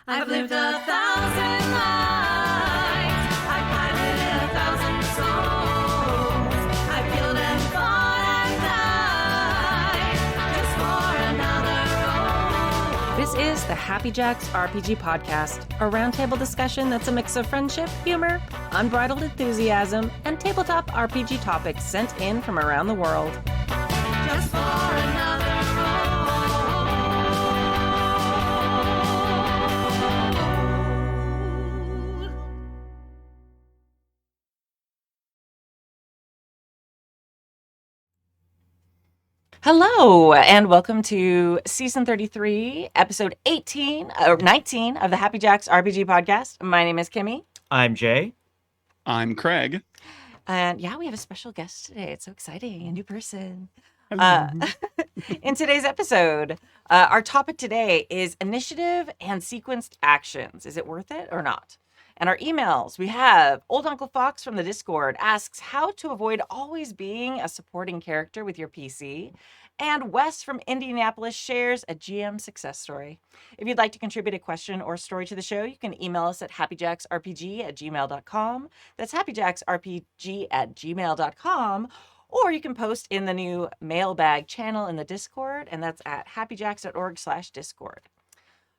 I've lived 1,000 lives. I've piloted 1,000 souls. I've killed and fought and died just for another role. This is the Happy Jacks RPG podcast, a roundtable discussion that's a mix of friendship, humor, unbridled enthusiasm, and tabletop RPG topics sent in from around the world. Just for another role. Hello, and welcome to season 33, episode 18 or 19 of the Happy Jacks RPG podcast. My name is Kimmy. I'm Jay. I'm Craig. And yeah, we have a special guest today. It's so exciting, a new person. Hello. In today's episode, our topic today is initiative and sequenced actions. Is it worth it or not? And our emails, we have Old Uncle Fox from the Discord asks how to avoid always being a supporting character with your PC. And Wes from Indianapolis shares a GM success story. If you'd like to contribute a question or story to the show, you can email us at happyjacksrpg@gmail.com. That's happyjacksrpg@gmail.com. Or you can post in the new mailbag channel in the Discord, and that's at happyjacks.org/Discord.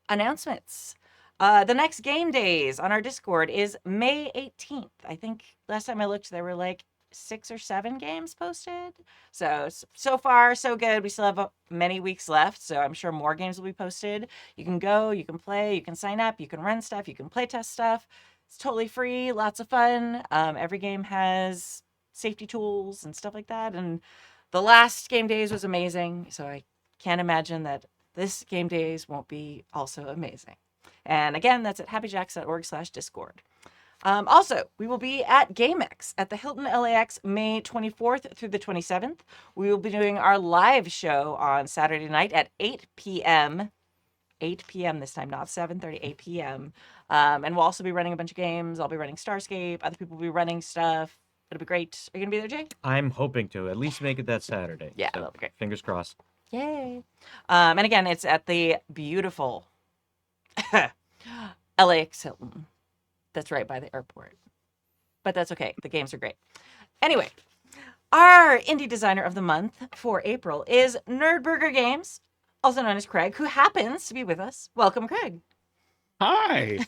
Announcements. The next game days on our Discord is May 18th. I think last time I looked, there were like 6 or 7 games posted. So far, so good. We still have many weeks left, so I'm sure more games will be posted. You can go, you can play, you can sign up, you can run stuff, you can play test stuff. It's totally free, lots of fun. Every game has safety tools and stuff like that. And the last game days was amazing, so I can't imagine that this game days won't be also amazing. And again, that's at happyjacks.org/Discord. Also, we will be at GameX at the Hilton LAX May 24th through the 27th. We will be doing our live show on Saturday night at 8 p.m. 8 p.m. this time, not 7:30, 8 p.m. And we'll also be running a bunch of games. I'll be running Starscape. Other people will be running stuff. It'll be great. Are you going to be there, Jay? I'm hoping to at least make it that Saturday. Yeah, So, that'll be great. fingers crossed. Yay. And again, it's at the beautiful LAX Hilton. That's right by the airport. But that's okay. The games are great. Anyway, our indie designer of the month for April is Nerdburger Games, also known as Craig, who happens to be with us. Welcome, Craig. Hi.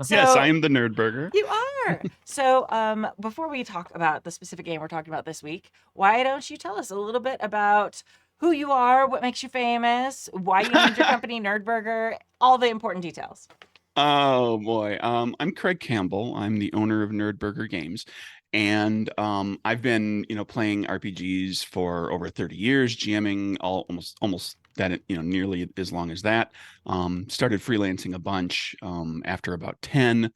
So- Yes, I am the Nerdburger. You are. So before we talk about the specific game we're talking about this week, why don't you tell us a little bit about who you are, what makes you famous, why you named your company Nerdburger, all the important details. Oh boy. I'm Craig Campbell. I'm the owner of Nerdburger Games. And I've been, playing RPGs for over 30 years, GMing almost that, nearly as long as that. Started freelancing a bunch after about 10.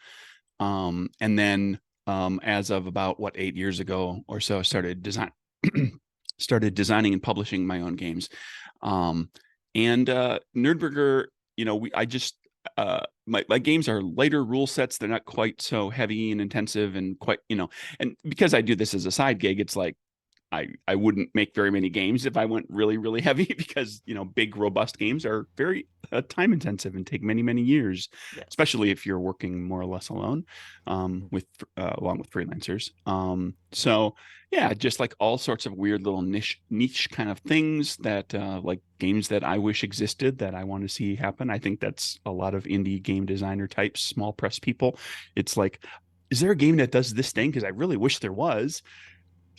And then as of about 8 years ago or so, started designing and publishing my own games. And Nerdburger, my games are lighter rule sets. They're not quite so heavy and intensive and quite, and because I do this as a side gig, it's like I wouldn't make very many games if I went really, really heavy because, big, robust games are very time intensive and take many, many years, Yes. especially if you're working more or less alone along with freelancers. So, yeah, just like all sorts of weird little niche kind of things that like games that I wish existed that I want to see happen. I think that's a lot of indie game designer types, small press people. It's like, is there a game that does this thing? Because I really wish there was.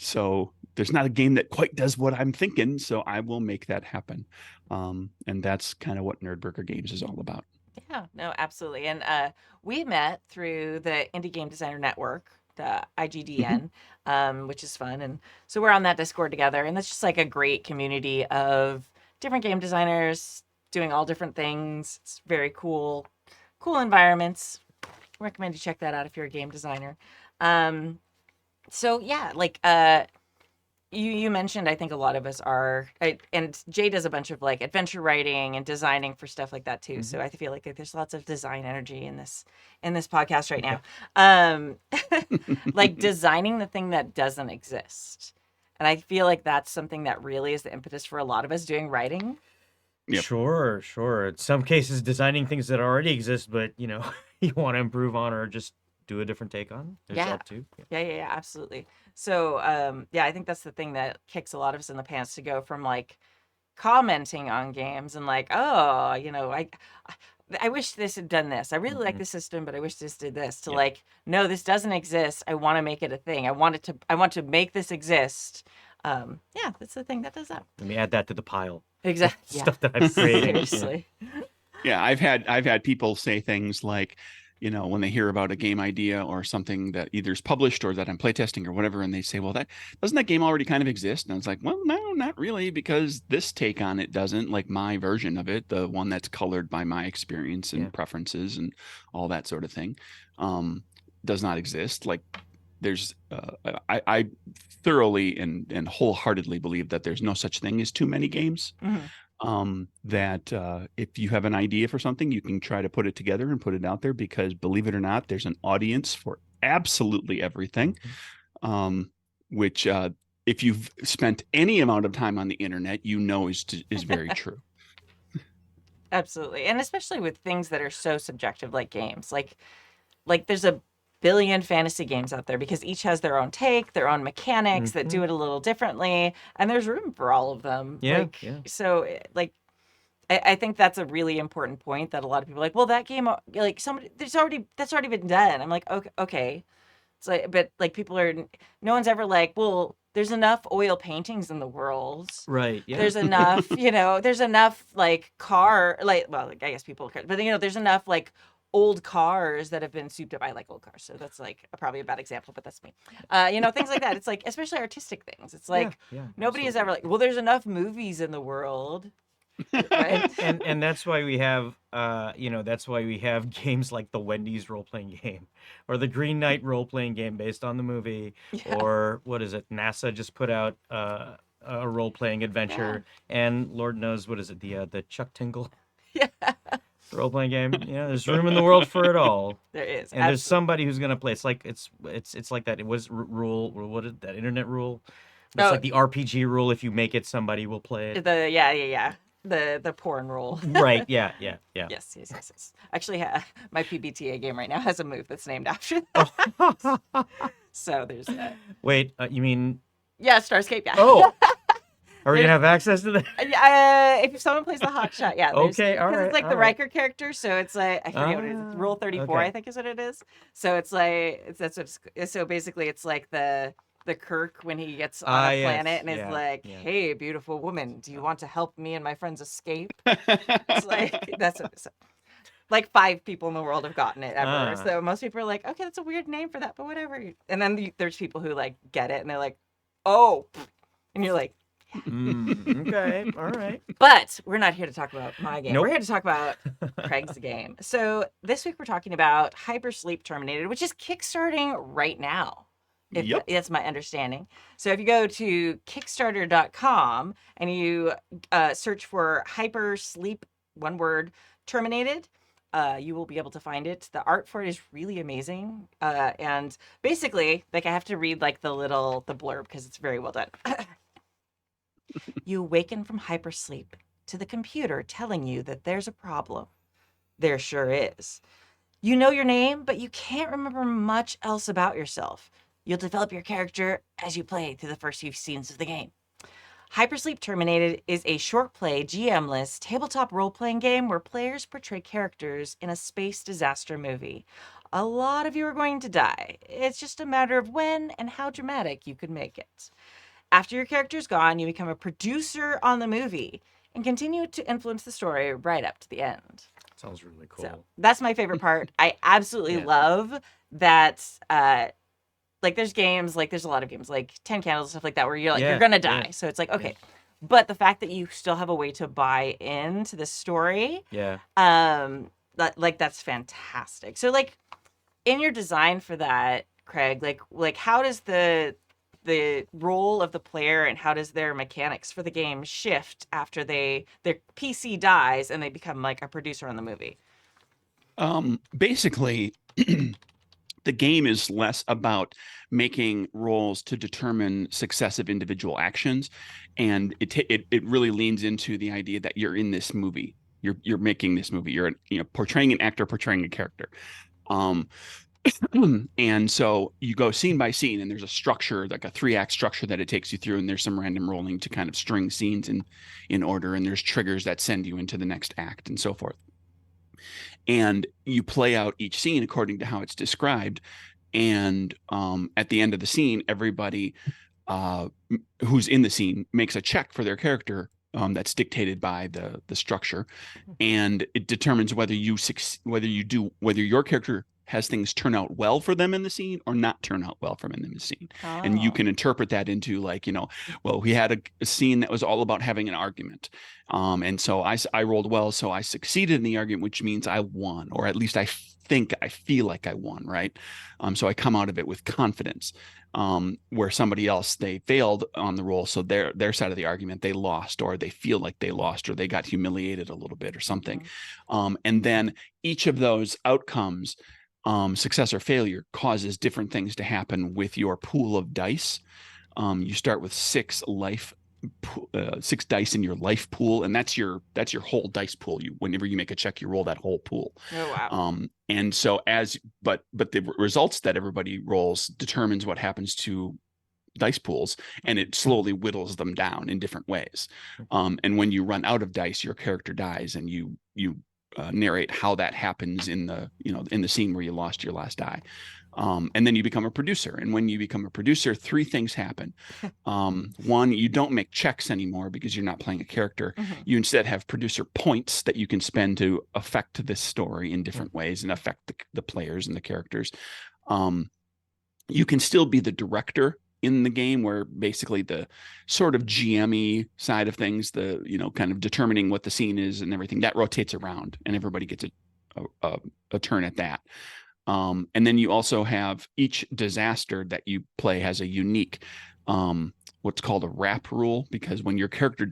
So there's not a game that quite does what I'm thinking, so I will make that happen. And that's kind of what Nerdburger Games is all about. Yeah, no, absolutely. And we met through the Indie Game Designer Network, the IGDN, which is fun. And so we're on that Discord together. And that's just like a great community of different game designers doing all different things. It's very cool environments. Recommend you check that out if you're a game designer. So yeah, like you mentioned, I think a lot of us are, and Jay does a bunch of like adventure writing and designing for stuff like that too. So I feel like there's lots of design energy in this podcast right now. Like designing the thing that doesn't exist. And I feel like that's something that really is the impetus for a lot of us doing writing. Yep. Sure. In some cases, designing things that already exist, but you want to improve on or just do a different take on. There's Yeah. that too. Yeah, absolutely. So, yeah, I think that's the thing that kicks a lot of us in the pants to go from like commenting on games and like, oh, I wish this had done this. I really like Mhm. this system, but I wish this did this. To Yeah. like, no, this doesn't exist. I want to make it a thing. I want to make this exist. Yeah, that's the thing that does that. Let me add that to the pile. Exactly. Yeah. Stuff that I've created. Yeah. Seriously. Yeah, I've had people say things like, when they hear about a game idea or something that either is published or that I'm playtesting or whatever, and they say, well, that doesn't that game already kind of exist? And I was like, well, no, not really, because this take on it doesn't, like my version of it, the one that's colored by my experience and Yeah. preferences and all that sort of thing, does not exist. Like there's I thoroughly and wholeheartedly believe that there's no such thing as too many games. That if you have an idea for something, you can try to put it together and put it out there, because believe it or not, there's an audience for absolutely everything. Which if you've spent any amount of time on the internet, is very true. Absolutely. And especially with things that are so subjective like games. Like there's a billion fantasy games out there because each has their own take, their own mechanics that do it a little differently, and there's room for all of them. Yeah, So like I think that's a really important point that a lot of people are like, well, that game like that's already been done. I'm like, okay. It's like, but like no one's ever like, well, there's enough oil paintings in the world. Right. Yeah. There's enough, there's enough like I guess people could, but there's enough like old cars that have been souped up. I like old cars, so that's like probably a bad example, but that's me. Things like that. It's like, especially artistic things. It's like nobody is ever like, well, there's enough movies in the world. Right? and that's why we have games like the Wendy's role-playing game or the Green Knight role-playing game based on the movie, or what is it, NASA just put out a role-playing adventure, and Lord knows, what is it, the Chuck Tingle role-playing game. There's room in the world for it all. There is, and there's somebody who's gonna play. It's like it's like that. It was rule. What is that internet rule? It's like the RPG rule. If you make it, somebody will play it. The porn rule. Right. Yeah. Yes. Actually, my PBTA game right now has a move that's named after that. So there's that. Wait, you mean? Yeah, Starscape. Yeah. Oh. Are we gonna have access to that? If someone plays the hot shot, yeah. Okay, all right. It's like the Riker character, so it's like, I forget what it is. Rule 34, okay. I think is what it is. So it's like so basically it's like the Kirk when he gets on a planet and is like, hey, beautiful woman, do you want to help me and my friends escape? It's like that's what it's like 5 people in the world have gotten it ever. So most people are like, okay, that's a weird name for that, but whatever. And then there's people who like get it and they're like, oh, and you're like, okay, all right. But we're not here to talk about my game. Nope. We're here to talk about Craig's game. So this week we're talking about Hypersleep Terminated, which is kickstarting right now. That's my understanding. So if you go to Kickstarter.com and you search for Hypersleep, one word, Terminated, you will be able to find it. The art for it is really amazing. And basically, like I have to read like the blurb because it's very well done. You awaken from hypersleep to the computer telling you that there's a problem. There sure is. You know your name, but you can't remember much else about yourself. You'll develop your character as you play through the first few scenes of the game. Hypersleep Terminated is a short play, GM-less, tabletop role-playing game where players portray characters in a space disaster movie. A lot of you are going to die. It's just a matter of when and how dramatic you can make it. After your character's gone, you become a producer on the movie and continue to influence the story right up to the end. Sounds really cool. So that's my favorite part. I absolutely love that. Like there's games, like there's a lot of games, like 10 Candles and stuff like that, where you're like, you're going to die. So it's like, okay. But the fact that you still have a way to buy into the story. That's fantastic. So like in your design for that, Craig, like how does the role of the player and how does their mechanics for the game shift after their PC dies and they become like a producer on the movie? Basically, the game is less about making rolls to determine successive individual actions, and it really leans into the idea that you're in this movie. You're making this movie. You're portraying an actor, portraying a character. Um, and so you go scene by scene, and there's a structure, like a 3-act structure that it takes you through, and there's some random rolling to kind of string scenes in order, and there's triggers that send you into the next act and so forth. And you play out each scene according to how it's described. And at the end of the scene, everybody who's in the scene makes a check for their character that's dictated by the structure, and it determines whether your character has things turn out well for them in the scene or not turn out well for them in the scene. And you can interpret that into like, well, we had a scene that was all about having an argument. And so I rolled well, so I succeeded in the argument, which means I won, or at least I feel like I won, right? So I come out of it with confidence. Where somebody else, they failed on the roll, so their side of the argument, they lost, or they feel like they lost, or they got humiliated a little bit or something. And then each of those outcomes, success or failure, causes different things to happen with your pool of dice. You start with 6 dice in your life pool, and that's your whole dice pool. Whenever you make a check, you roll that whole pool. Oh wow. And so but the results that everybody rolls determines what happens to dice pools, and it slowly whittles them down in different ways. And when you run out of dice, your character dies, and you narrate how that happens in the scene where you lost your last die. And then you become a producer. And when you become a producer, 3 things happen. One, you don't make checks anymore because you're not playing a character. You instead have producer points that you can spend to affect this story in different ways and affect the players and the characters. You can still be the director in the game, where basically the sort of GM-y side of things, the kind of determining what the scene is and everything, that rotates around, and everybody gets a turn at that. And then you also have each disaster that you play has a unique what's called a wrap rule, because when your character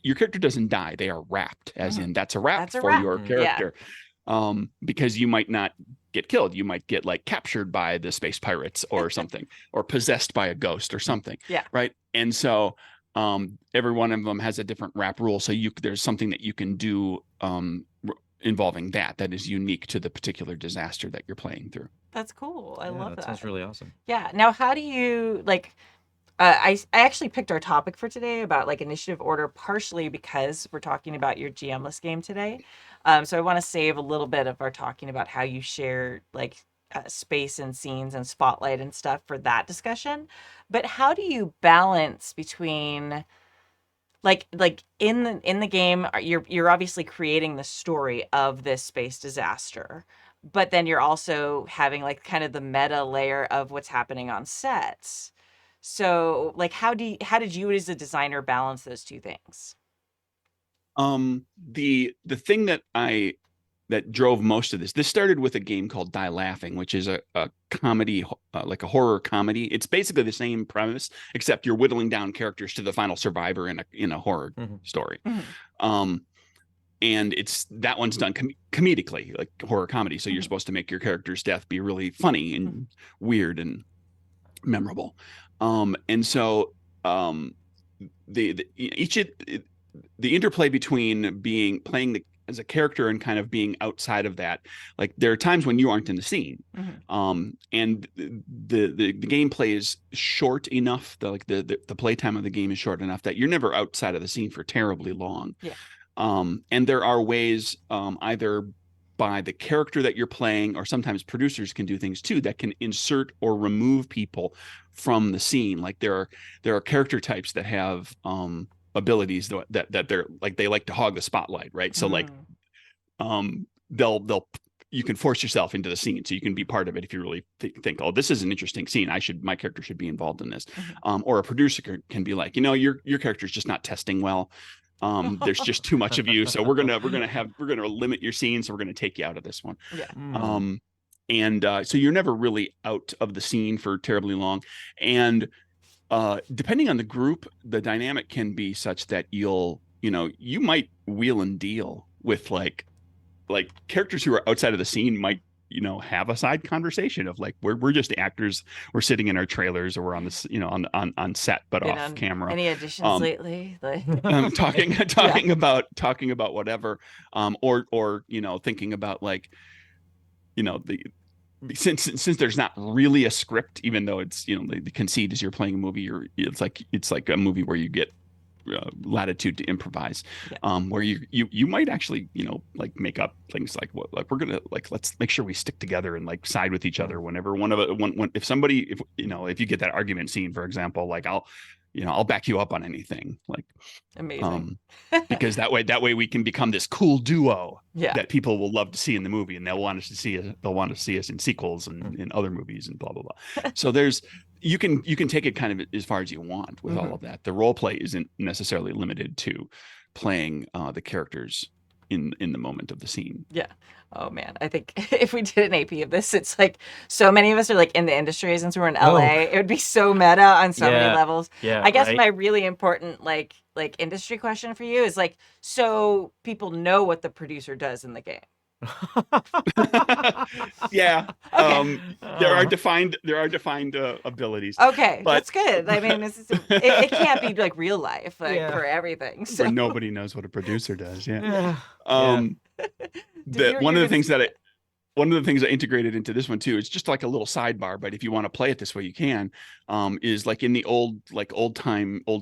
your character doesn't die, they are wrapped, as in that's a wrap for your character. Because you might not get killed, you might get like captured by the space pirates or something, or possessed by a ghost or something. Right. And so every one of them has a different wrap rule, so there's something that you can do involving that is unique to the particular disaster that you're playing through. That's cool. I love that. That sounds really awesome. Yeah. Now, how do you I actually picked our topic for today about like initiative order, partially because we're talking about your GM-less game today. So I want to save a little bit of our talking about how you share like space and scenes and spotlight and stuff for that discussion. But how do you balance between like in the game, you're obviously creating the story of this space disaster, but then you're also having like kind of the meta layer of what's happening on sets. So like how did you as a designer balance those two things? The thing that drove most of this started with a game called Die Laughing, which is a comedy, like a horror comedy. It's basically the same premise, except you're whittling down characters to the final survivor in a horror story. And that one's done comedically, like horror comedy. So you're supposed to make your character's death be really funny and weird and memorable. And so the interplay between playing as a character and kind of being outside of that, like there are times when you aren't in the scene, and the gameplay is short enough, the playtime of the game is short enough that you're never outside of the scene for terribly long. And there are ways, either by the character that you're playing, or sometimes producers can do things too that can insert or remove people from the scene. Like there are character types that have abilities that they're like, they like to hog the spotlight, right? So like you can force yourself into the scene, so you can be part of it if you really think, oh, this is an interesting scene, my character should be involved in this. Or a producer can be like, your character's just not testing well. There's just too much of you, so we're gonna limit your scene, so we're gonna take you out of this one. So you're never really out of the scene for terribly long. And depending on the group, the dynamic can be such that you might wheel and deal with like characters who are outside of the scene. have a side conversation of like we're just actors, we're sitting in our trailers, or we're on this on set but Been off on camera, any auditions lately? Like, talking about whatever, or thinking about like the since there's not really a script, even though it's the conceit is you're playing a movie, it's like a movie where you get latitude to improvise, Yeah. where you might actually like make up things like what, like we're gonna like let's make sure we stick together and like side with each other whenever if somebody, if you get that argument scene, for example, like I'll back you up on anything, like amazing. because that way we can become this cool duo Yeah. that people will love to see in the movie, and they'll want to see us in sequels and in other movies and blah blah blah. So you can take it kind of as far as you want with all of that. The role play isn't necessarily limited to playing the characters in the moment of the scene. Yeah. Oh man, I think if we did an AP of this, it's like so many of us are like in the industry, since we're in LA, it would be so meta on so many levels. Yeah, I guess right? my really important like industry question for you is like, so people know what the producer does in the game. Yeah. Okay. There are defined abilities. Okay, but that's good. I mean, it can't be like real life, like for everything. So where nobody knows what a producer does. Yeah. Yeah. One of the things that I integrated into this one too, it's just like a little sidebar, but if you want to play it this way, you can, is like in the old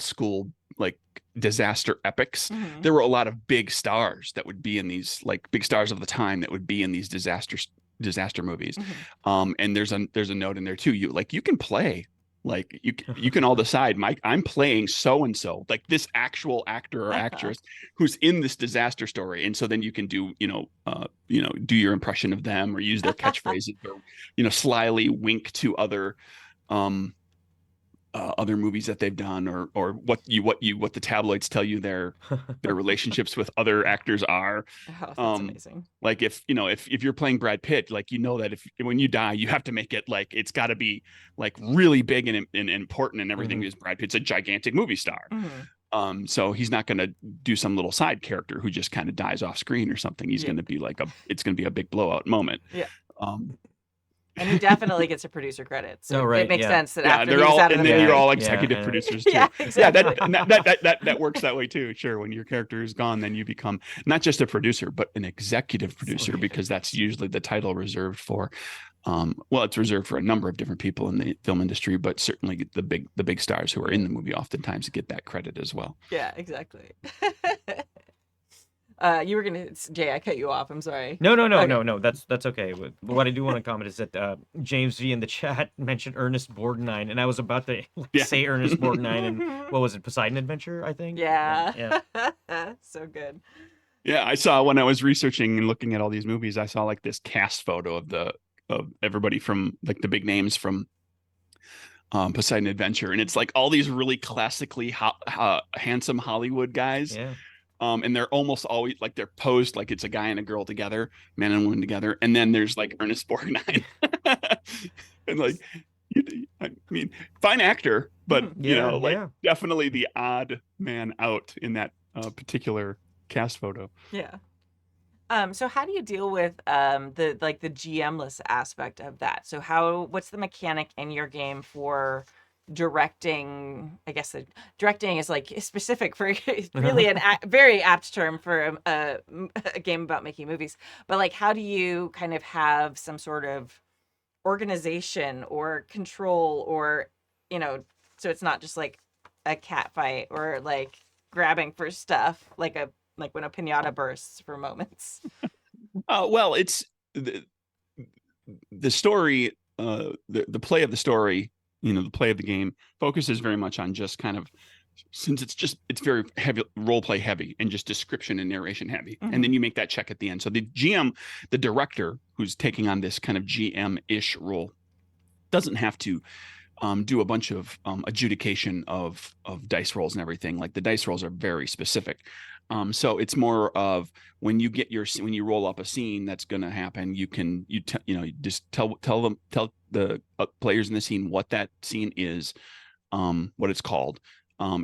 school, like disaster epics, there were a lot of big stars that would be in these, like big stars of the time that would be in these disaster movies. And there's a note in there too. You can play, like you can all decide, I'm playing so and so, like this actual actor or actress who's in this disaster story, and so then you can do do your impression of them, or use their catchphrases, or slyly wink to other movies that they've done, or what the tabloids tell you their relationships with other actors are. Oh, that's amazing. Like if you're playing Brad Pitt, like that if when you die, you have to make it like it's got to be like really big and important and everything, because Brad Pitt's a gigantic movie star. So he's not going to do some little side character who just kind of dies off screen or something. He's going to be like it's going to be a big blowout moment. Yeah. And he definitely gets a producer credit. So it makes sense that after they're he's all, out of and the then movie. you're all executive producers too. Yeah, exactly. That works that way too. Sure, when your character is gone, then you become not just a producer, but an executive producer, because that's usually the title reserved for. It's reserved for a number of different people in the film industry, but certainly the big stars who are in the movie oftentimes get that credit as well. Yeah, exactly. You were gonna, Jay, I cut you off. I'm sorry. No. That's okay. But what I do want to comment is that James V in the chat mentioned Ernest Borgnine, and I was about to say Ernest Borgnine, and what was it, Poseidon Adventure? I think. Yeah. So good. Yeah, I saw when I was researching and looking at all these movies, I saw like this cast photo of everybody from like the big names from Poseidon Adventure, and it's like all these really classically handsome Hollywood guys. Yeah. And they're almost always like they're posed like it's a guy and a girl together, man and woman together. And then there's like Ernest Borgnine, and like, I mean, fine actor, but definitely the odd man out in that particular cast photo. Yeah. So how do you deal with the GM-less aspect of that? So what's the mechanic in your game for directing? I guess directing is like specific for really very apt term for a game about making movies, but like how do you kind of have some sort of organization or control, or so it's not just like a cat fight or like grabbing for stuff, like when a piñata bursts for moments. Well, it's the story, the play of the story, the play of the game focuses very much on just kind of, since it's very heavy role play heavy and just description and narration heavy. And then you make that check at the end. So the GM, the director who's taking on this kind of GM-ish role, doesn't have to do a bunch of adjudication of dice rolls and everything. Like the dice rolls are very specific. So it's more of when you roll up a scene that's going to happen, you just tell the players in the scene what that scene is, what it's called,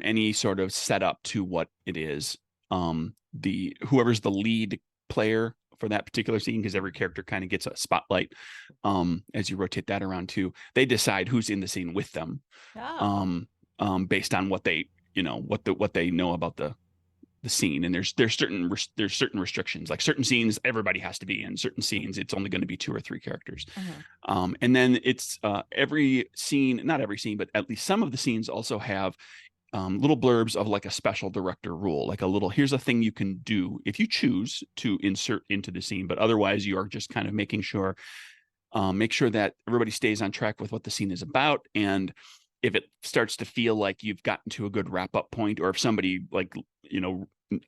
any sort of setup to what it is. Whoever's the lead player for that particular scene, because every character kind of gets a spotlight as you rotate that around too. They decide who's in the scene with them, Oh. based on what they what they know about the scene. And there's certain restrictions, like certain scenes everybody has to be in, certain scenes it's only going to be 2 or 3 characters. And then it's every scene, not every scene, but at least some of the scenes also have little blurbs of like a special director rule, like a little, here's a thing you can do if you choose to insert into the scene, but otherwise you are just kind of making sure make sure that everybody stays on track with what the scene is about. And if it starts to feel like you've gotten to a good wrap up point, or if somebody like,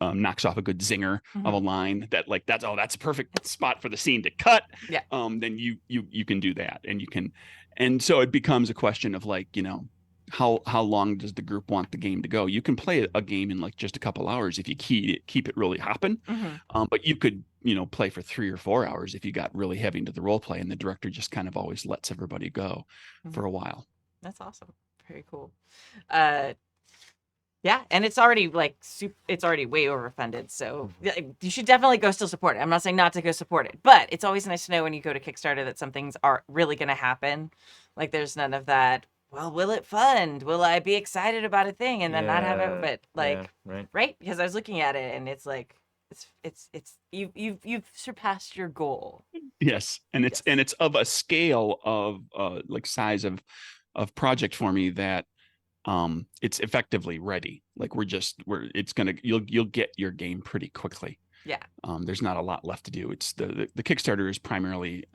knocks off a good zinger of a line that like, that's a perfect spot for the scene to cut. Yeah. Then you can do that, and you can, and so it becomes a question of like, how long does the group want the game to go? You can play a game in like just a couple hours if you keep it really hopping. But you could, play for 3 or 4 hours if you got really heavy into the role play, and the director just kind of always lets everybody go for a while. That's awesome. Very cool. Yeah, and it's already it's already way overfunded, so you should definitely go still support it. I'm not saying not to go support it, but it's always nice to know when you go to Kickstarter that some things are really going to happen. Like there's none of that, well, will it fund? Will I be excited about a thing and then not have it? But like, right? Because I was looking at it and it's like, it's you've surpassed your goal. Yes, and it's of a scale of like size of project for me that it's effectively ready. Like you'll get your game pretty quickly. Yeah. There's not a lot left to do. It's the Kickstarter is primarily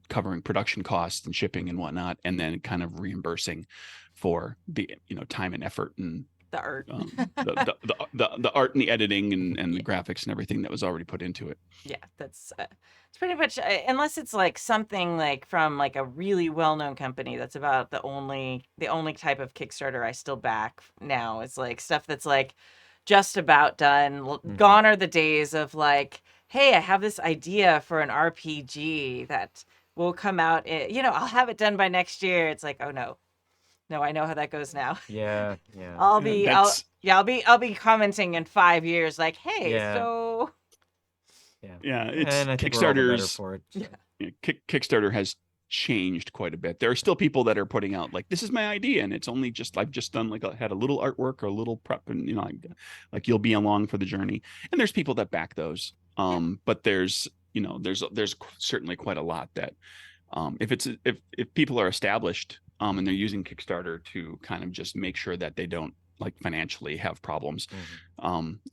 covering production costs and shipping and whatnot, and then kind of reimbursing for the time and effort and the art, the art and the editing and the graphics and everything that was already put into it. Yeah, that's it's pretty much unless it's like something like from like a really well-known company. That's about the only type of Kickstarter I still back now. It's like stuff that's like just about done. Gone are the days of like, hey, I have this idea for an RPG that will come out. I'll have it done by next year. It's like, oh no, I know how that goes now. Yeah. I'll be commenting in 5 years, like, hey, so. Yeah, it's and I think we're all the better Kickstarter's. For it, so. Kickstarter has changed quite a bit. There are still people that are putting out like, this is my idea, and it's only just I've just done like had a little artwork or a little prep, and like you'll be along for the journey. And there's people that back those. But there's certainly quite a lot that if people are established and they're using Kickstarter to kind of just make sure that they don't like financially have problems.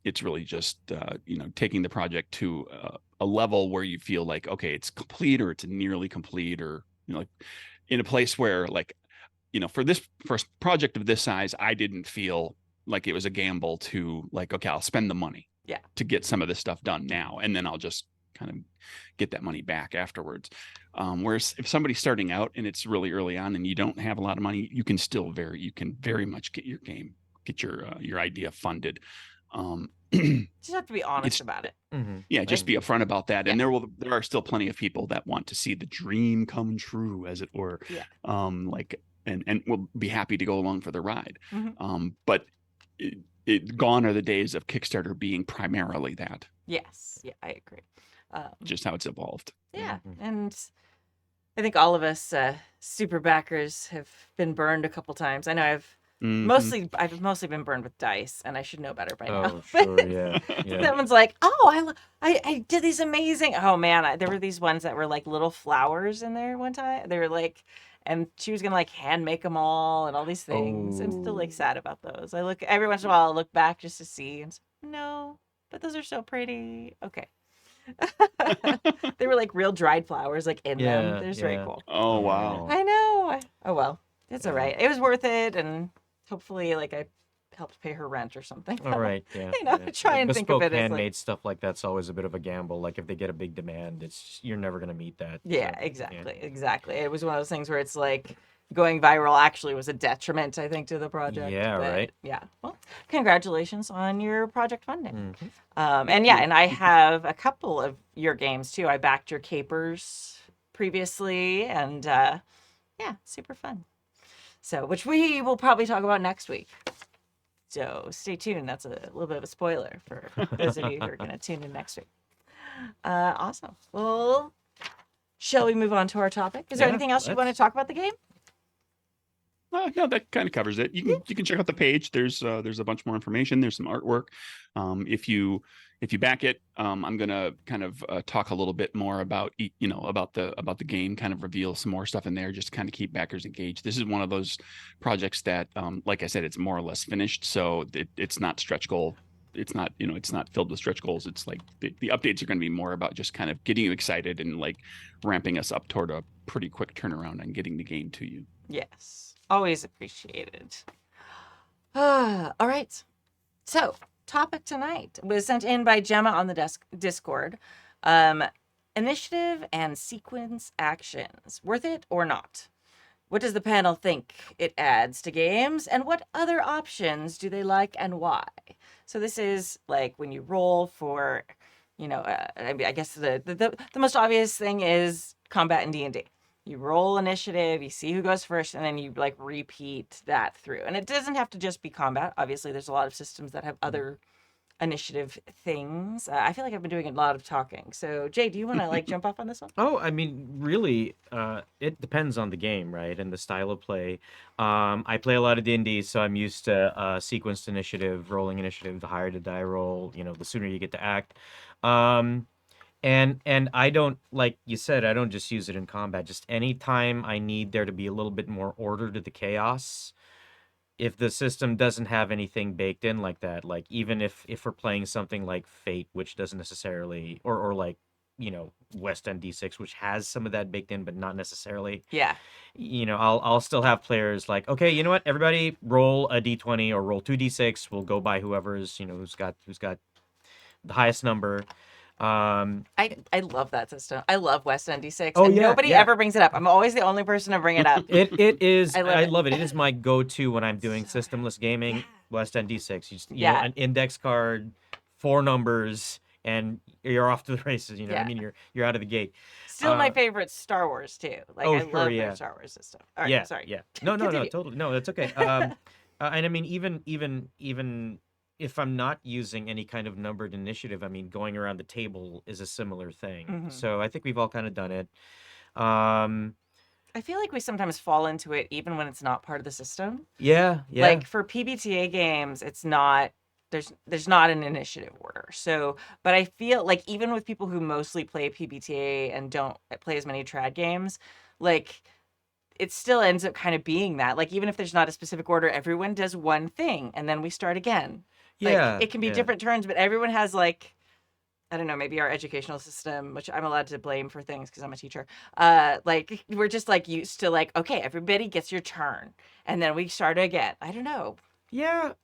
It's really just taking the project to a level where you feel like, okay, it's complete, or it's nearly complete, or like in a place where like for this first project of this size, I didn't feel like it was a gamble to like, okay, I'll spend the money to get some of this stuff done now, and then I'll just kind of get that money back afterwards. Whereas if somebody's starting out and it's really early on and you don't have a lot of money, you can very much get your game, get your idea funded. Just have to be honest about it. Yeah, just be upfront about that. And there are still plenty of people that want to see the dream come true, as it were. And will be happy to go along for the ride. But gone are the days of Kickstarter being primarily that. Yes, yeah, I agree. Just how it's evolved. Yeah, and I think all of us super backers have been burned a couple times. I know I've mostly been burned with dice, and I should know better by now. Sure, yeah. Someone's like, "Oh, I did these amazing." Oh man, there were these ones that were like little flowers in there one time. They were like, and she was gonna like hand make them all and all these things. I'm still like sad about those. I look every once in a while. I look back just to see, and no, but those are so pretty. Okay. They were like real dried flowers like in them. They're very cool. Oh wow. I know. Oh well, it's all right. It was worth it, and hopefully like I helped pay her rent or something. All right, yeah. Try and think of it as handmade stuff like that's always a bit of a gamble. Like if they get a big demand, you're never gonna meet that. Yeah, exactly. It was one of those things where it's like going viral actually was a detriment, I think, to the project. Yeah, right. Yeah. Well, congratulations on your project funding. And I have a couple of your games too. I backed your Capers previously, and super fun. So, which we will probably talk about next week. So stay tuned. That's a little bit of a spoiler for those of you who are going to tune in next week. Awesome. Well, shall we move on to our topic? Is there Yeah, anything else you want to let's. talk about the game? No, that kind of covers it. You can check out the page. There's a bunch more information. There's some artwork. If you back it, I'm gonna kind of talk a little bit more about about the game. Kind of reveal some more stuff in there, just to kind of keep backers engaged. This is one of those projects that, like I said, it's more or less finished. So it's not stretch goal. It's not it's not filled with stretch goals. It's like the updates are going to be more about just kind of getting you excited and like ramping us up toward a pretty quick turnaround on getting the game to you. Yes. Always appreciated. All right. So, topic tonight was sent in by Gemma on the Discord. Initiative and sequence actions. Worth it or not? What does the panel think it adds to games, and what other options do they like and why? So this is like when you roll for, I guess the most obvious thing is combat in D&D. You roll initiative, you see who goes first, and then you like repeat that through. And it doesn't have to just be combat. Obviously, there's a lot of systems that have other initiative things. I feel like I've been doing a lot of talking. So Jay, do you want to like jump off on this one? Oh, I mean, really, it depends on the game, right, and the style of play. I play a lot of D&D, so I'm used to sequenced initiative, rolling initiative. The higher the die roll, the sooner you get to act. And I don't, like you said, I don't just use it in combat. Just anytime I need there to be a little bit more order to the chaos. If the system doesn't have anything baked in like that, like even if we're playing something like Fate, which doesn't necessarily, or like West End D6, which has some of that baked in, but not necessarily. Yeah. I'll still have players like, okay, you know what, everybody roll a D20 or roll 2D6. We'll go by whoever's who's got the highest number. I love that system. I love West End D6. Oh, and yeah, nobody yeah. ever brings it up. I'm always the only person to bring it up. It is. I love I it. love it. It is my go-to when I'm doing So systemless gaming. Yeah. West End D6. Yeah. An index card, 4 numbers, and you're off to the races. What I Yeah. mean? You're out of the gate. Still my Uh, favorite Star Wars too. Like oh, I sure, love yeah. their Star Wars system. All right, Yeah, sorry. yeah. No, Continue. totally. No, that's okay. And I mean, even if I'm not using any kind of numbered initiative, I mean, going around the table is a similar thing. Mhm. So I think we've all kind of done it. Um, I feel like we sometimes fall into it even when it's not part of the system. yeah, yeah. Like for PBTA games, it's not there's not an initiative order. So, but I feel like even with people who mostly play PBTA and don't play as many trad games, like it still ends up kind of being that. Like even if there's not a specific order, everyone does one thing and then we start again. Like Yeah, it can be yeah. different turns, but everyone has like I don't know, maybe our educational system, which I'm allowed to blame for things because I'm a teacher. Like we're just like used to like, okay, everybody gets your turn, and then we start again. I don't know. Yeah,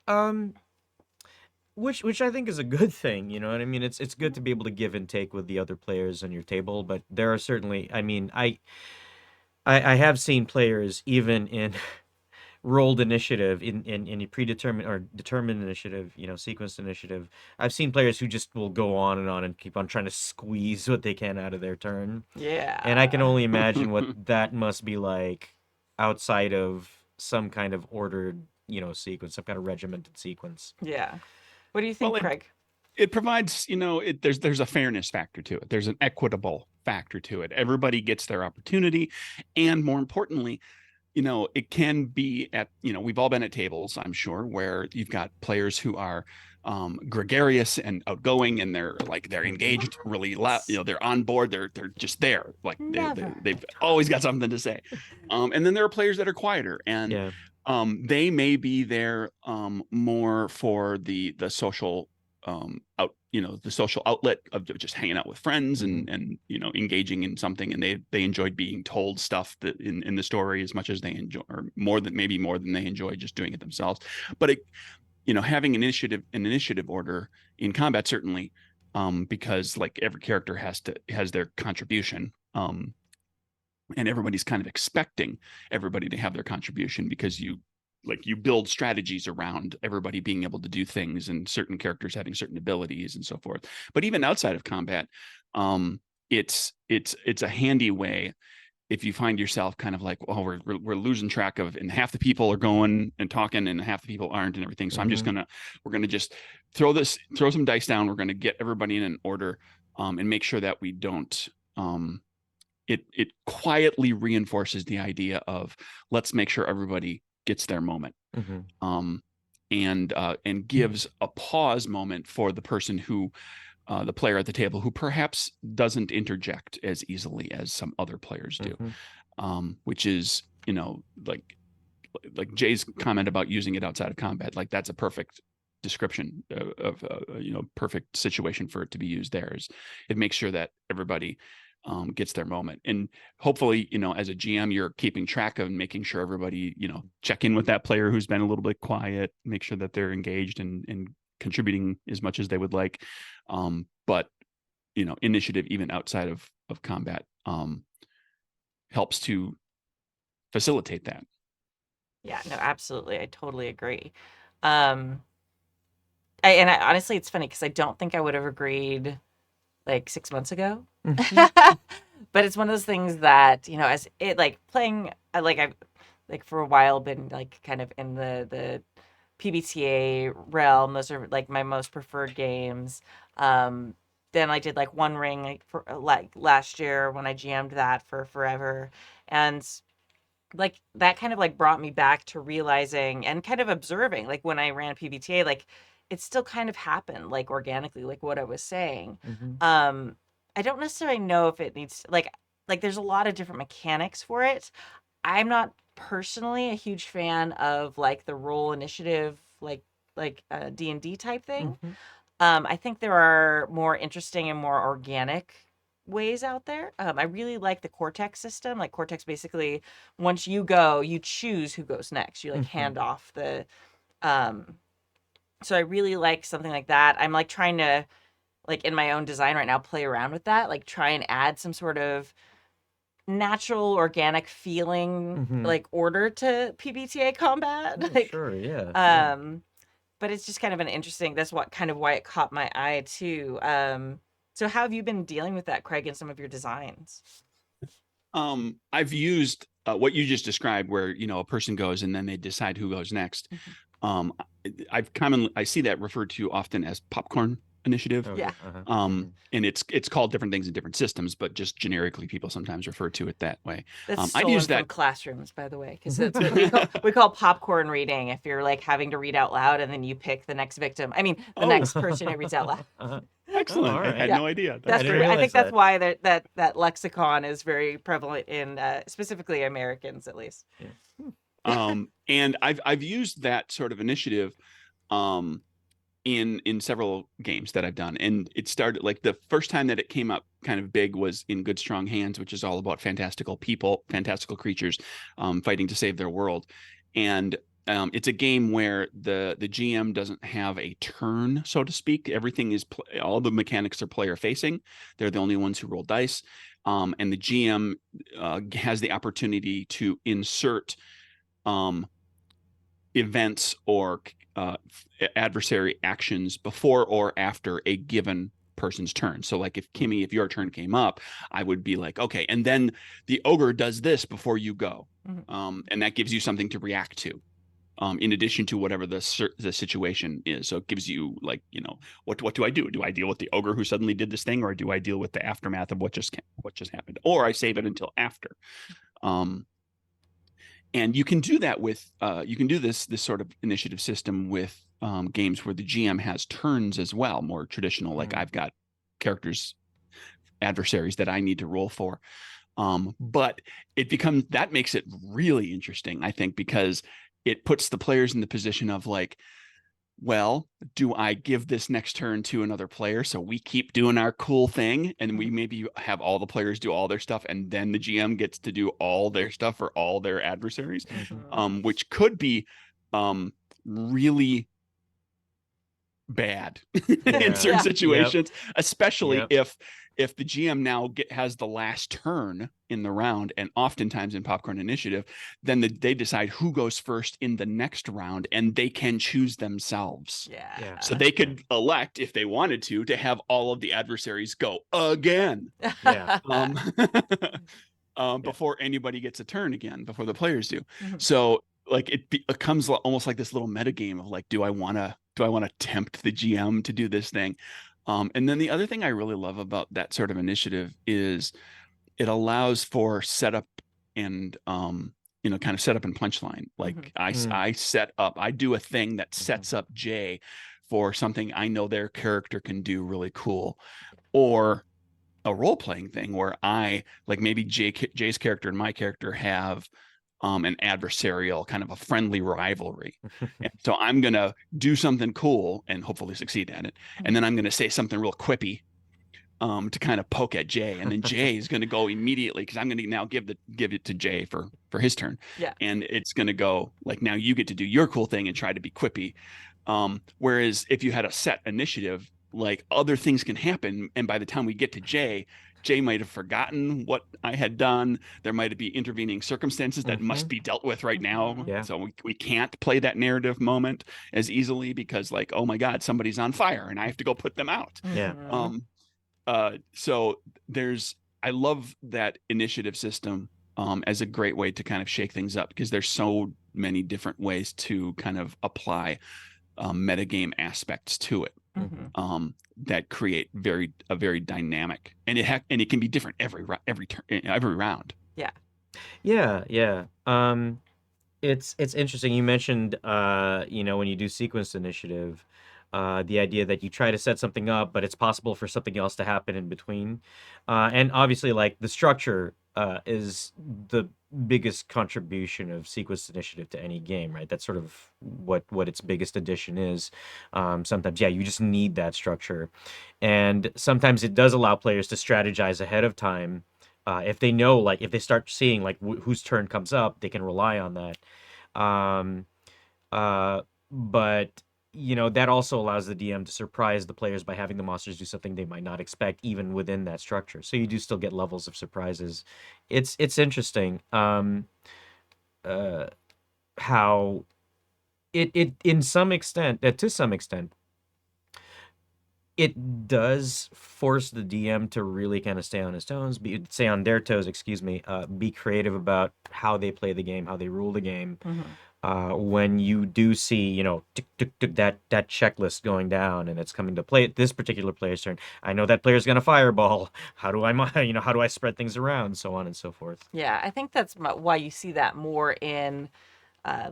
which I think is a good thing, you know what I mean? It's good to be able to give and take with the other players on your table, but there are certainly, I mean, I have seen players even in rolled initiative in a predetermined or determined initiative, sequenced initiative. I've seen players who just will go on and keep on trying to squeeze what they can out of their turn. Yeah. And I can only imagine what that must be like outside of some kind of ordered, sequence, some kind of regimented sequence. Yeah. What do you think, Well, Craig? it provides, there's a fairness factor to it. There's an equitable factor to it. Everybody gets their opportunity. And more importantly, it can be at, we've all been at tables, I'm sure, where you've got players who are gregarious and outgoing, and they're engaged really loud, they're on board, they're just there, like they've always got something to say. And then there are players that are quieter, and Yeah. they may be there more for the social the social outlet of just hanging out with friends and engaging in something, and they enjoyed being told stuff that in the story as much as they enjoy, or more than they enjoy just doing it themselves. But having an initiative order in combat, certainly, because like every character has their contribution, and everybody's kind of expecting everybody to have their contribution, because you build strategies around everybody being able to do things and certain characters having certain abilities and so forth. But even outside of combat, it's a handy way if you find yourself kind of like, oh, we're losing track of, and half the people are going and talking and half the people aren't and everything. So we're going to just throw some dice down. We're going to get everybody in an order. and make sure that we don't. It quietly reinforces the idea of let's make sure everybody gets their moment, and gives a pause moment for the person who, the player at the table, who perhaps doesn't interject as easily as some other players do, which is, like Jay's comment about using it outside of combat. Like that's a perfect description of perfect situation for it to be used there. Is it makes sure that everybody gets their moment, and hopefully, as a GM, you're keeping track of and making sure everybody, check in with that player who's been a little bit quiet, make sure that they're engaged and contributing as much as they would like. But initiative, even outside of combat, helps to facilitate that. Yeah, no, absolutely. I totally agree. Honestly, it's funny because I don't think I would have agreed like 6 months ago. But it's one of those things that, as it like playing, I've like for a while been like kind of in the PBTA realm. Those are like my most preferred games. Then I did like One Ring for like last year when I GM'd that for forever. And like that kind of like brought me back to realizing and kind of observing, like when I ran PBTA, like it still kind of happened like organically, like what I was saying. I don't necessarily know if it needs like there's a lot of different mechanics for it. I'm not personally a huge fan of like the role initiative, like D&D type thing. I think there are more interesting and more organic ways out there. I really like the Cortex system. Like Cortex, basically, once you go, you choose who goes next. You like hand off the. So I really like something like that. I'm like trying to, like in my own design right now, play around with that. Like try and add some sort of natural, organic feeling, like order to PBTA combat. Like, sure, yeah. But it's just kind of an interesting. That's what kind of why it caught my eye too. So how have you been dealing with that, Craig, in some of your designs? I've used what you just described, where a person goes and then they decide who goes next. I see that referred to often as popcorn initiative. Yeah. And it's called different things in different systems, but just generically people sometimes refer to it that way. That's I'd stolen use from that. classrooms, by the way, because that's what we call popcorn reading. If you're like having to read out loud and then you pick the next victim, I mean the next person who reads out loud. Excellent. all right. I had no idea. That's didn't I think realize that's that. why that lexicon is very prevalent in specifically Americans, at least. And I've used that sort of initiative in several games that I've done. And it started like the first time that it came up kind of big was in Good Strong Hands, which is all about fantastical people, fantastical creatures fighting to save their world. And it's a game where the GM doesn't have a turn, so to speak. Everything is all the mechanics are player facing. They're the only ones who roll dice. And the GM has the opportunity to insert events or adversary actions before or after a given person's turn. So like if Kimmy, if your turn came up, I would be like, okay, and then the ogre does this before you go. And that gives you something to react to. In addition to whatever the situation is. So it gives you like, what do I do? Do I deal with the ogre who suddenly did this thing, or do I deal with the aftermath of what just happened? Or I save it until after. And you can do that with, you can do this sort of initiative system with games where the GM has turns as well, more traditional, like I've got characters, adversaries that I need to roll for. But that makes it really interesting, I think, because it puts the players in the position of like, well, do I give this next turn to another player so we keep doing our cool thing and we maybe have all the players do all their stuff and then the GM gets to do all their stuff for all their adversaries, which could be really bad in certain situations, especially if the GM now has the last turn in the round, and oftentimes in Popcorn Initiative, then they decide who goes first in the next round, and they can choose themselves. So they could elect, if they wanted to have all of the adversaries go again. Before anybody gets a turn again, before the players do. So like it becomes almost like this little meta game of like, do I want to tempt the GM to do this thing? And then the other thing I really love about that sort of initiative is it allows for setup and kind of setup and punchline. Like I set up, I do a thing that sets up Jay for something I know their character can do really cool, or a role playing thing where I like maybe Jay's character and my character have an adversarial kind of a friendly rivalry. And so I'm going to do something cool and hopefully succeed at it. And then I'm going to say something real quippy to kind of poke at Jay. And then Jay is going to go immediately because I'm going to now give it to Jay for his turn. Yeah. And it's going to go like, now you get to do your cool thing and try to be quippy. Whereas if you had a set initiative, like other things can happen. And by the time we get to Jay might have forgotten what I had done. There might be intervening circumstances that must be dealt with right now. Yeah. So we can't play that narrative moment as easily because like, oh my God, somebody's on fire and I have to go put them out. Yeah. So I love that initiative system as a great way to kind of shake things up because there's so many different ways to kind of apply metagame aspects to it. That create a very dynamic, and it can be different every round. Yeah. It's interesting. You mentioned, when you do sequence initiative, the idea that you try to set something up, but it's possible for something else to happen in between. And obviously, like the structure is the biggest contribution of sequence initiative to any game, right? That's sort of what its biggest addition is. Sometimes, yeah, you just need that structure, and sometimes it does allow players to strategize ahead of time. If they know, like, if they start seeing like whose turn comes up, they can rely on that. Um, but that also allows the DM to surprise the players by having the monsters do something they might not expect, even within that structure. So you do still get levels of surprises. It's interesting how it in some extent, to some extent, it does force the DM to really kind of stay on his toes, stay on their toes, excuse me, be creative about how they play the game, how they rule the game. When you do see, tick, tick, tick, that checklist going down and it's coming to play this particular player's turn. I know that player's going to fireball. How do I spread things around, so on and so forth. Yeah, I think that's why you see that more in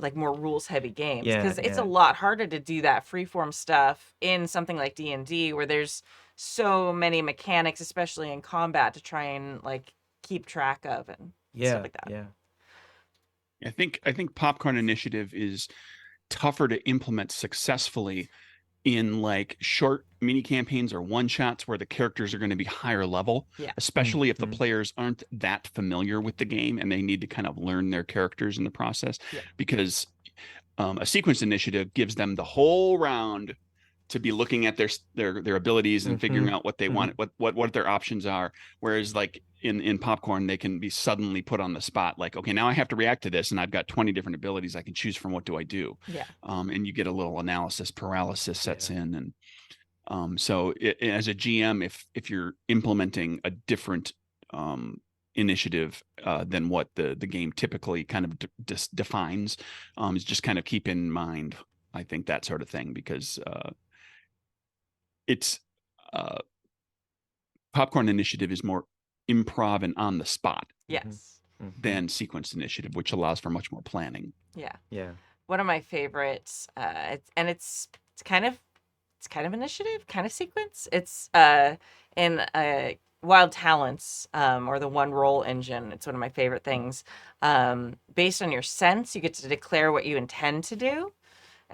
like more rules heavy games, because it's a lot harder to do that freeform stuff in something like D&D where there's so many mechanics, especially in combat, to try and like keep track of and stuff like that. Yeah. I think Popcorn Initiative is tougher to implement successfully in like short mini campaigns or one shots where the characters are going to be higher level, especially if the players aren't that familiar with the game and they need to kind of learn their characters in the process, because a sequence initiative gives them the whole round to be looking at their abilities and figuring out what they want, what their options are. Whereas like in Popcorn, they can be suddenly put on the spot. Like, okay, now I have to react to this and I've got 20 different abilities I can choose from. What do I do? And you get a little analysis paralysis sets in. And so as a GM, if you're implementing a different initiative than what the game typically kind of defines, is just kind of keep in mind, I think, that sort of thing, because it's Popcorn Initiative is more improv and on the spot than sequenced initiative, which allows for much more planning. One of my favorites, it's kind of initiative, kind of sequence. It's in Wild Talents, or the One Roll engine. It's one of my favorite things. Based on your sense, you get to declare what you intend to do.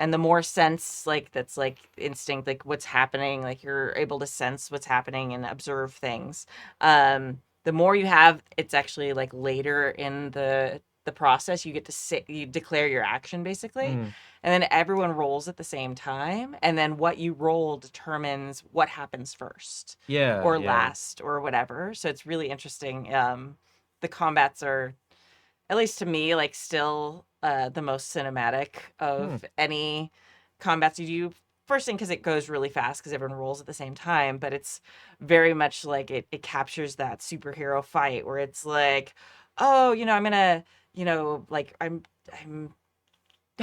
And the more sense, like, that's like instinct, like what's happening, like you're able to sense what's happening and observe things. The more you have, it's actually like later in the process, you get to you declare your action basically. And then everyone rolls at the same time. And then what you roll determines what happens first or last or whatever. So it's really interesting. The combats are, at least to me, like still the most cinematic of any combats you do. First thing, because it goes really fast because everyone rolls at the same time, but it's very much like it captures that superhero fight where it's like, oh, I'm gonna, like I'm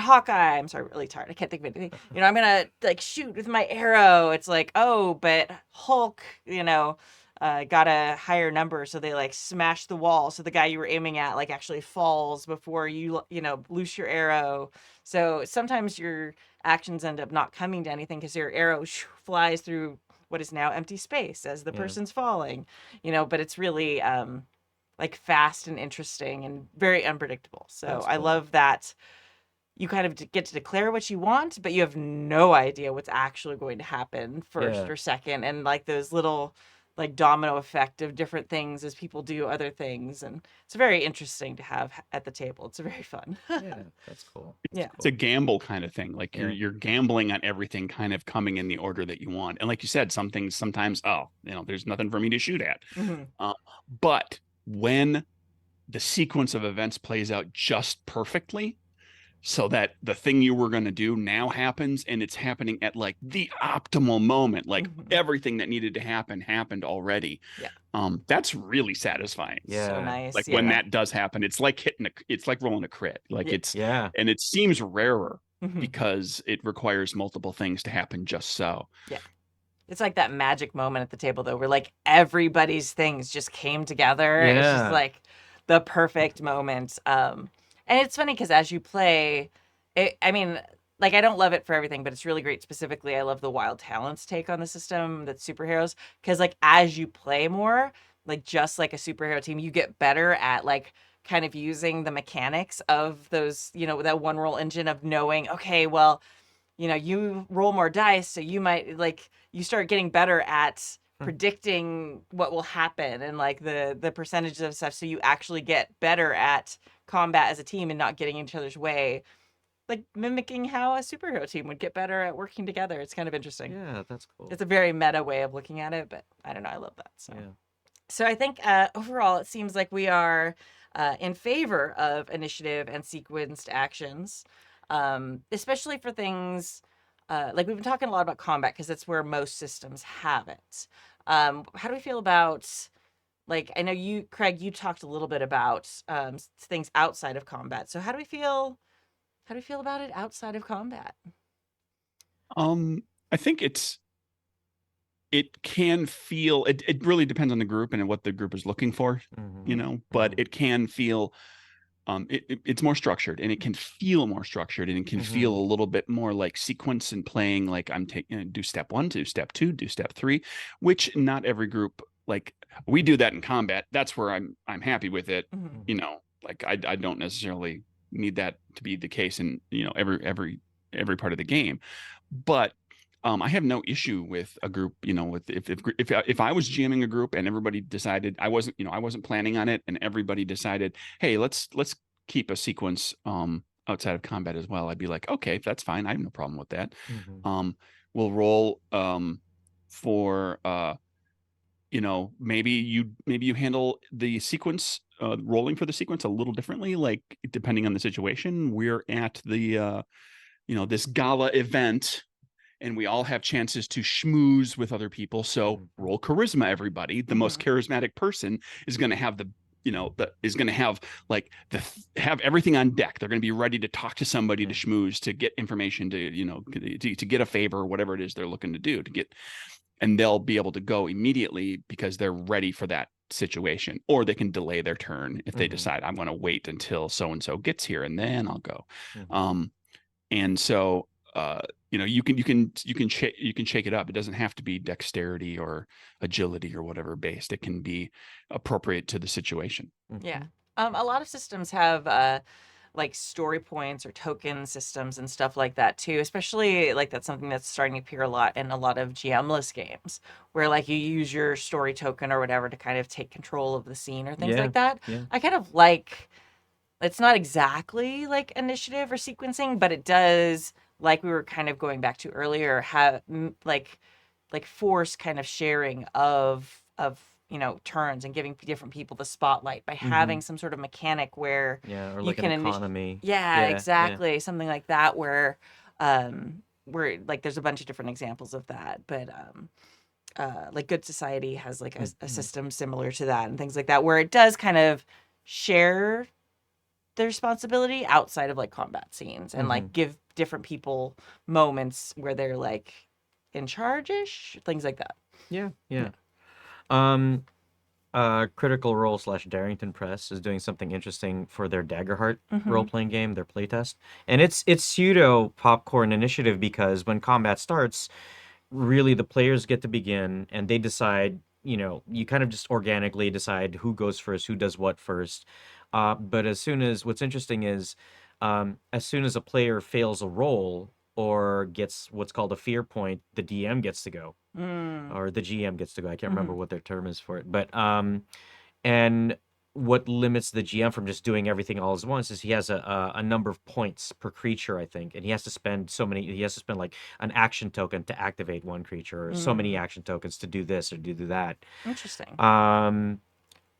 Hawkeye, I'm sorry, really tired. I can't think of anything. I'm gonna like shoot with my arrow. It's like, oh, but Hulk, got a higher number, so they like smash the wall. So the guy you were aiming at like actually falls before you loose your arrow. So sometimes your actions end up not coming to anything because your arrow flies through what is now empty space as the Yeah. person's falling. But it's really like fast and interesting and very unpredictable. So That's I cool. love that you kind of get to declare what you want, but you have no idea what's actually going to happen first Yeah. or second. And like those little like domino effect of different things as people do other things. And it's very interesting to have at the table. It's very fun. Yeah, that's cool. Yeah. That's It's a cool. gamble kind of thing. Like Yeah. you're gambling on everything kind of coming in the order that you want. And like you said, some things sometimes, there's nothing for me to shoot at. Mhm. But when the sequence of events plays out just perfectly, so that the thing you were going to do now happens, and it's happening at like the optimal moment, like Mhm. everything that needed to happen happened already. Yeah. That's really satisfying. Yeah. So nice. Like yeah. when that does happen, it's like it's like rolling a crit. Like Yeah. Yeah. and it seems rarer Mhm. because it requires multiple things to happen just so. It's like that magic moment at the table, though, where like everybody's things just came together. It's just Yeah. like the perfect moment. And it's funny because as you play, I mean, like I don't love it for everything, but it's really great. Specifically, I love the Wild Talents take on the system that's superheroes because like as you play more, like just like a superhero team, you get better at like kind of using the mechanics of those, that one roll engine of knowing, okay, well, you roll more dice, so you might like you start getting better at predicting what will happen and like the percentages of stuff, so you actually get better at combat as a team and not getting in each other's way, like mimicking how a superhero team would get better at working together. It's kind of interesting. Yeah, that's cool. It's a very meta way of looking at it, but I don't know, I love that. So Yeah. so I think overall it seems like we are in favor of initiative and sequenced actions, especially for things like we've been talking a lot about combat because that's where most systems have it. How do we feel about, like, I know you, Craig, you talked a little bit about things outside of combat. So how do we feel about it outside of combat? I think it can feel it really depends on the group and what the group is looking for, but Mhm. it can feel it's more structured, and it can feel more structured, and it can feel a little bit more like sequence and playing, like I'm taking do step 1, do step 2, do step 3, which not every group, like we do that in combat. That's where I'm happy with it. Mhm. Like I don't necessarily need that to be the case in every part of the game, but I have no issue with a group, with if I was GMing a group and everybody decided I wasn't planning on it, and everybody decided, hey, let's keep a sequence outside of combat as well. I'd be like, okay, that's fine. I have no problem with that. Mhm. We'll roll for maybe you handle the sequence, rolling for the sequence a little differently, like depending on the situation. We're at the this gala event, and we all have chances to schmooze with other people. So roll charisma, everybody. The most charismatic person is going to have is going to have like have everything on deck. They're going to be ready to talk to somebody, to schmooze, to get information, to get a favor, or whatever it is they're looking to do, and they'll be able to go immediately because they're ready for that situation, or they can delay their turn if they decide, I'm going to wait until so and so gets here and then I'll go. And so you can shake it up. It doesn't have to be dexterity or agility or whatever based. It can be appropriate to the situation. Yeah. A lot of systems have like story points or token systems and stuff like that too. Especially like that's something that's starting to appear a lot in a lot of GM-less games, where like you use your story token or whatever to kind of take control of the scene or things Yeah. like that. Yeah. I kind of like, it's not exactly like initiative or sequencing, but it does, like we were kind of going back to earlier, have like force kind of sharing of turns and giving different people the spotlight by having some sort of mechanic where Yeah, or you like can an economy. yeah, Yeah. exactly, something like that, where like there's a bunch of different examples of that, but like Good Society has like a system similar to that and things like that, where it does kind of share the responsibility outside of like combat scenes and like give different people moments where they're like in charge-ish, things like that. Yeah. Critical Role / Darrington Press is doing something interesting for their Daggerheart role-playing game, their playtest. And it's pseudo popcorn initiative because when combat starts, really the players get to begin and they decide, you kind of just organically decide who goes first, who does what first. But what's interesting is, as soon as a player fails a roll or gets what's called a fear point, the DM gets to go. Or the GM gets to go. I can't remember what their term is for it. But and what limits the GM from just doing everything all at once is he has a number of points per creature, I think, and he has to spend like an action token to activate one creature, or so many action tokens to do this or do that. Interesting. And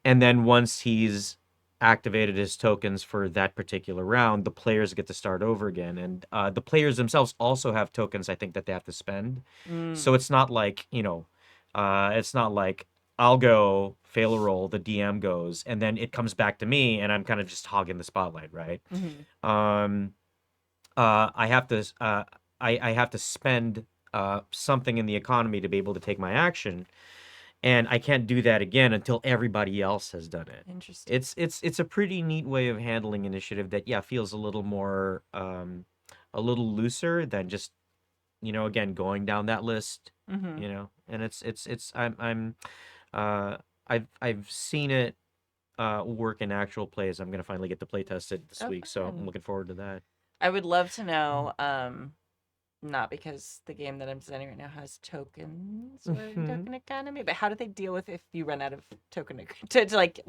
then once he's activated his tokens for that particular round, the players get to start over again. And the players themselves also have tokens, I think, that they have to spend. So it's not like, it's not like I'll go, fail a roll, the DM goes, and then it comes back to me, and I'm kind of just hogging the spotlight, right? I have to I have to spend something in the economy to be able to take my action. And I can't do that again until everybody else has done it. Interesting. It's a pretty neat way of handling initiative that feels a little more a little looser than just again going down that list. And I've seen it work in actual plays. I'm gonna finally get to play test it this week, so I'm looking forward to that. I would love to know, not because the game that I'm designing right now has tokens or token economy, but how do they deal with if you run out of token to like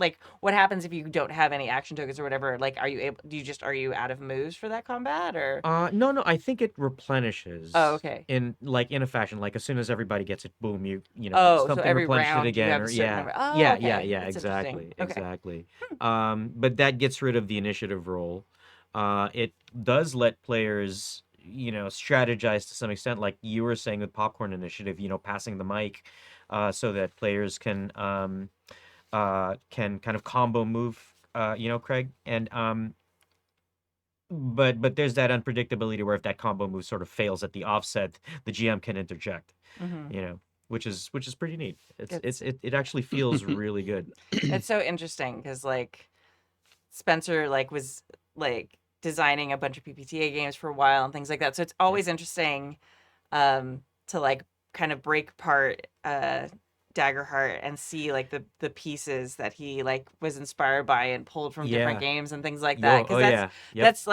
what happens if you don't have any action tokens or whatever? Like, are you out of moves for that combat or? No, I think it replenishes. Oh, okay. In a fashion, like as soon as everybody gets it, boom, so something every replenishes round it again, you have or a certain number. Oh, yeah, okay. yeah, That's exactly, interesting. Okay. exactly. But that gets rid of the initiative roll. It does let players, strategize to some extent, like you were saying with Popcorn Initiative, passing the mic, so that players can kind of combo move, Craig, and but there's that unpredictability where if that combo move sort of fails at the offset, the GM can interject, which is pretty neat. It actually feels really good. It's so interesting because like Spencer was designing a bunch of PPTA games for a while and things like that. So it's always interesting to kind of break apart Daggerheart and see the pieces that he was inspired by and pulled from different games and things like that. Because that's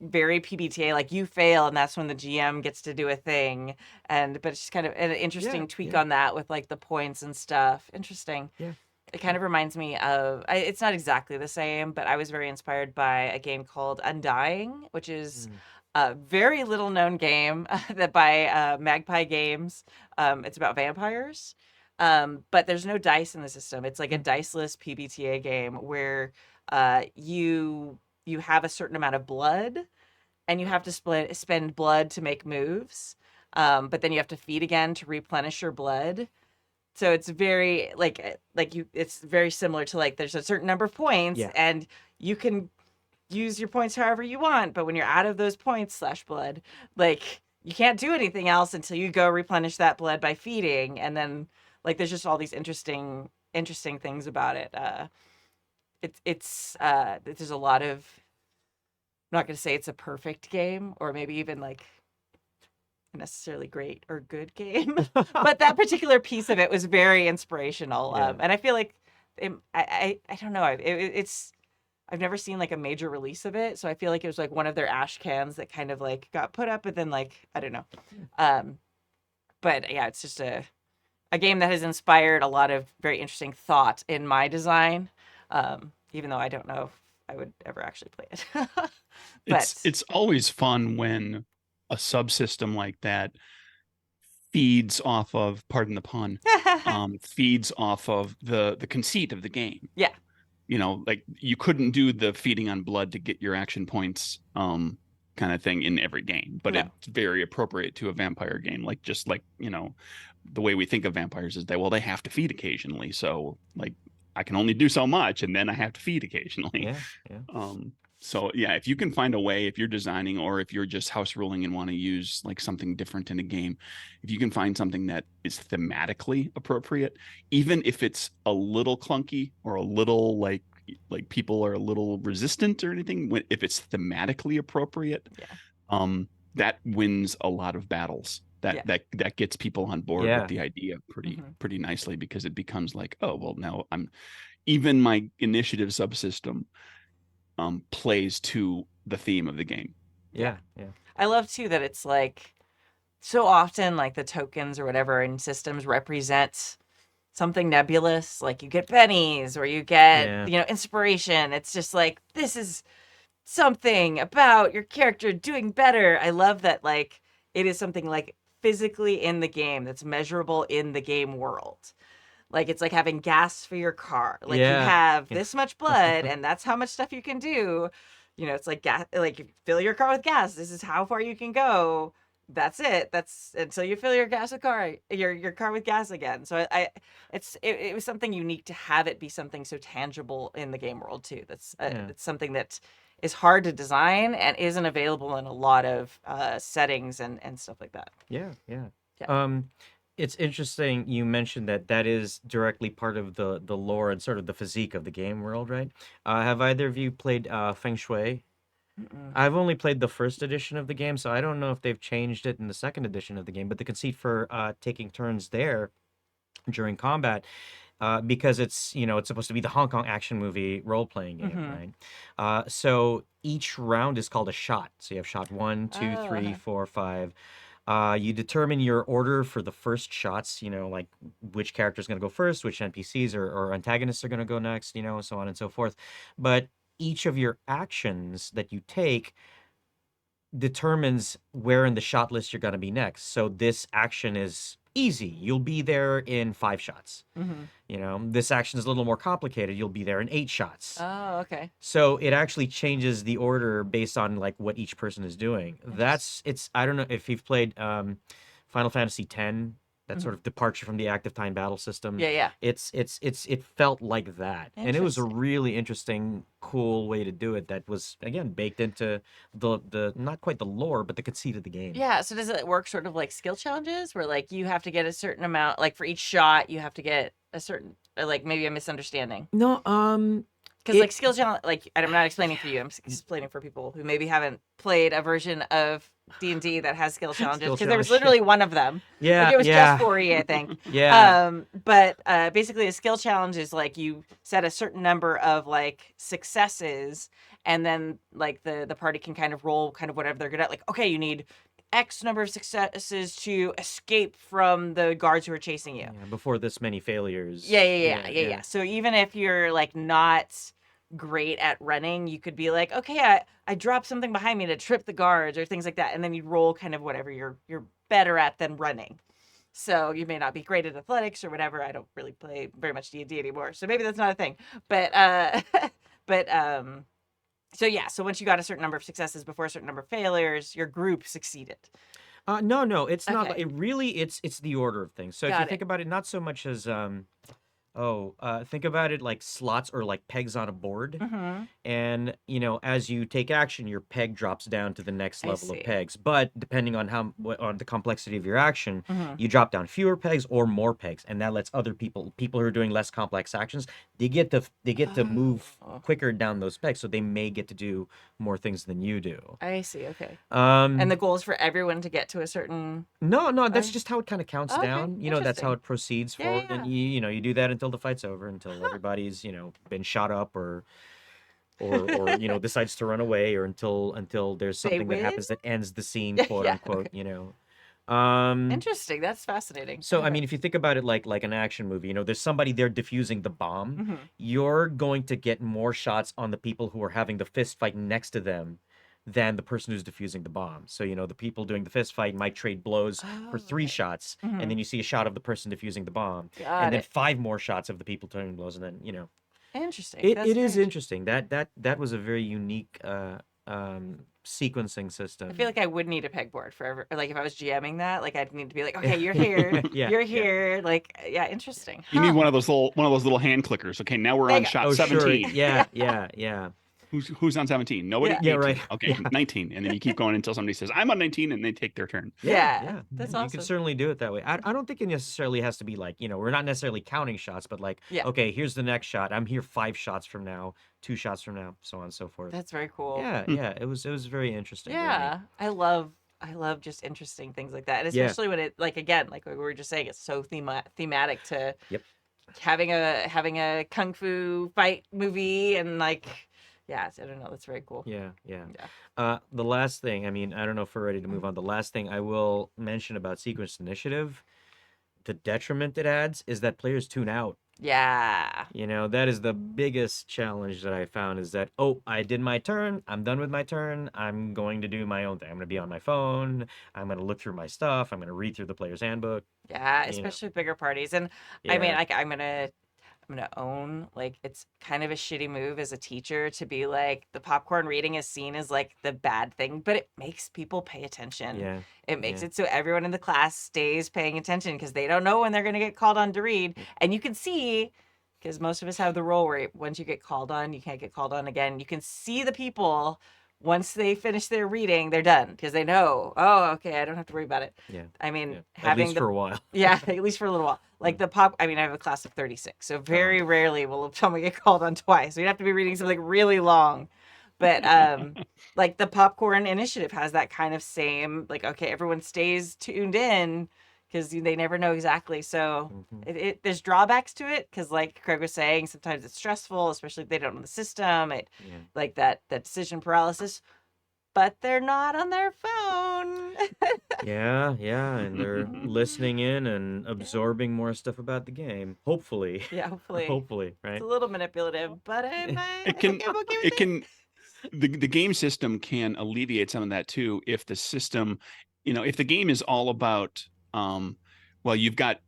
very PBTA. Like you fail and that's when the GM gets to do a thing. But it's just kind of an interesting tweak on that with the points and stuff. Interesting. Yeah. It kind of reminds me of, it's not exactly the same, but I was very inspired by a game called Undying, which is a very little known game that by Magpie Games. It's about vampires, but there's no dice in the system. It's like a diceless PBTA game where you have a certain amount of blood and you have to spend blood to make moves, but then you have to feed again to replenish your blood. So it's very it's very similar to there's a certain number of points and you can use your points however you want, but when you're out of those points / blood, you can't do anything else until you go replenish that blood by feeding. And then there's just all these interesting things about it. There's a lot of, I'm not going to say it's a perfect game or maybe even necessarily great or good game, but that particular piece of it was very inspirational. And I feel I don't know, I've never seen a major release of it, so I feel it was one of their ash cans that kind of got put up, but then I don't know. But yeah, it's just a game that has inspired a lot of very interesting thought in my design, even though I don't know if I would ever actually play it. But it's always fun when a subsystem like that feeds off of, pardon the pun, feeds off of the conceit of the game. Yeah. You couldn't do the feeding on blood to get your action points kind of thing in every game, but it's very appropriate to a vampire game. The way we think of vampires is that, they have to feed occasionally. So I can only do so much and then I have to feed occasionally. Yeah. So yeah, if you can find a way, if you're designing or if you're just house ruling and want to use like something different in a game, if you can find something that is thematically appropriate, even if it's a little clunky or a little like people are a little resistant or anything, if it's thematically appropriate, Yeah. that wins a lot of battles. That Yeah. that gets people on board Yeah. with the idea Mhm. pretty nicely, because it becomes like, oh well, now I'm even my initiative subsystem plays to the theme of the game. Yeah. Yeah. I love too that it's like so often like the tokens or whatever in systems represent something nebulous, like you get pennies or you get, Yeah. you know, inspiration. It's just like, this is something about your character doing better. I love that, like, it is something like physically in the game that's measurable in the game world. Like, it's like having gas for your car. Like, you Yeah. have Yeah. this much blood, and that's how much stuff you can do. You know, it's like gas, like, you fill your car with gas. This is how far you can go. That's it. That's until you fill your your car with gas again. So it was something unique to have it be something so tangible in the game world too. That's Yeah. it's something that is hard to design and isn't available in a lot of settings and stuff like that. Yeah. Yeah. Yeah. It's interesting you mentioned that that is directly part of the lore and sort of the physique of the game world, right? Have either of you played Feng Shui? Mm-mm. I've only played the first edition of the game, so I don't know if they've changed it in the second edition of the game. But the conceit for taking turns there during combat, because it's it's supposed to be the Hong Kong action movie role playing game, Mhm. right? So each round is called a shot. So you have shot 1, 2, Oh, 3, okay. 4, 5. You determine your order for the first shots, like which character is going to go first, which NPCs or antagonists are going to go next, so on and so forth. But each of your actions that you take determines where in the shot list you're going to be next. So this action is easy. You'll be there in 5 shots. Mm-hmm. This action is a little more complicated. You'll be there in 8 shots. Oh, okay. So it actually changes the order based on like what each person is doing. I don't know if you've played Final Fantasy X, that sort of departure from the active time battle system. Yeah, yeah. It felt like that. And it was a Interesting. really interesting, cool way to do it that was again baked into the not quite the lore, but the conceit of the game. Yeah, so does it work sort of like skill challenges where like you have to get a certain amount, like for each shot you have to get a certain, or like maybe I'm misunderstanding. No, Because like skill challenge, like I'm not explaining for you, I'm explaining for people who maybe haven't played a version of D&D that has skill challenges, because there was challenge. literally one of them. yeah, Like it was yeah, just 4E, I think. yeah. But basically a skill challenge is like you set a certain number of like successes, and then like the party can kind of roll kind of whatever they're good at. Like, okay, you need X number of successes to escape from the guards who are chasing you. Yeah, before this many failures. Yeah. So even if you're like not great at running, you could be like, okay, I dropped something behind me to trip the guards or things like that, and then you'd roll kind of whatever you're better at than running. So you may not be great at athletics or whatever. I don't really play very much D&D anymore, so maybe that's not a thing. But but so yeah, so once you got a certain number of successes before a certain number of failures, your group succeeded. No, it's not. Okay. It really, it's the order of things. So if Got you it. think about it, not so much as think about it like slots or like pegs on a board. Mm-hmm. And as you take action, your peg drops down to the next I level of see. pegs. But depending on on the complexity of your action, Mm-hmm. you drop down fewer pegs or more pegs, and that lets other people who are doing less complex actions, they get to move Oh. quicker down those pegs, so they may get to do more things than you do. I see. Okay. Um, And the goal is for everyone to get to a certain. No, that's Oh. just how it kind of counts Okay, down. That's how interesting. it proceeds Yeah, forward. yeah. And you do that until the fight's over, until everybody's, been shot up or decides to run away, or until there's They something that happens win? that ends the scene, Yeah, quote yeah, unquote, okay. Interesting. That's fascinating. So I Okay. mean, if you think about it like an action movie, there's somebody there diffusing the bomb. Mhm. You're going to get more shots on the people who are having the fist fight next to them than the person who's defusing the bomb. So the people doing the fist fight might trade blows for Oh, 3 okay. shots, Mhm. and then you see a shot of the person defusing the bomb, Got and then it. 5 more shots of the people turning blows, and then Interesting. it That's it is very interesting. That was a very unique sequencing system. I feel like I would need a pegboard for like if I was GMing that, like I'd need to be like, okay, you're here, Yeah, you're yeah. here, like yeah, interesting. You need Huh. one of those little hand clickers. Okay, now we're There on you go. shot Oh, sure. 17. Yeah, yeah, yeah. Who's on 17? Nobody. Yeah. Yeah, 18. right. Okay, Yeah. 19, and then you keep going until somebody says, "I'm on 19," and they take their turn. Yeah, that's You awesome. can certainly do it that way. I don't think it necessarily has to be like, we're not necessarily counting shots, but like, Yeah. okay, here's the next shot. I'm here 5 shots from now, 2 shots from now, so on and so forth. That's very cool. Yeah, Hmm. yeah. It was very interesting. very neat. Yeah, I love just interesting things like that, and Yeah. especially when it like again, like we were just saying, it's so thematic to Yep. having a kung fu fight movie and like yeah, I don't know, that's very cool. Yeah, yeah. Yeah. The last thing, I mean, I don't know if we're ready to move on. The last thing I will mention about sequence initiative, the detriment it adds is that players tune out. Yeah. That is the biggest challenge that I found is that, oh, I did my turn. I'm done with my turn. I'm going to do my own thing. I'm going to be on my phone. I'm going to look through my stuff. I'm going to read through the player's handbook. Yeah, You know. especially with bigger parties. And I mean, like I'm gonna own like it's kind of a shitty move as a teacher to be like the popcorn reading is seen as like the bad thing, but it makes people pay attention. Yeah. It makes Yeah. it so everyone in the class stays paying attention because they don't know when they're gonna get called on to read. And you can see, because most of us have the role where once you get called on, you can't get called on again. You can see the people once they finish their reading, they're done because they know, oh, okay, I don't have to worry about it. Yeah. I mean, Yeah. At having least the for a while. yeah, at least for a little while. Like I mean, I have a class of 36, so very Oh. rarely will someone get called on twice. So you'd have to be reading something really long. But like the popcorn initiative has that kind of same, like, okay, everyone stays tuned in because they never know exactly. So Mhm. there's drawbacks to it because, like Craig was saying, sometimes it's stressful, especially if they don't know the system. Yeah. Like that decision paralysis. But they're not on their phone. Yeah, yeah, and they're listening in and absorbing more stuff about the game. Hopefully. Yeah, hopefully. Hopefully, right? It's a little manipulative, but I It can. think I'm okay with It can. The game system can alleviate some of that too if the system, if the game is all about, well, you've got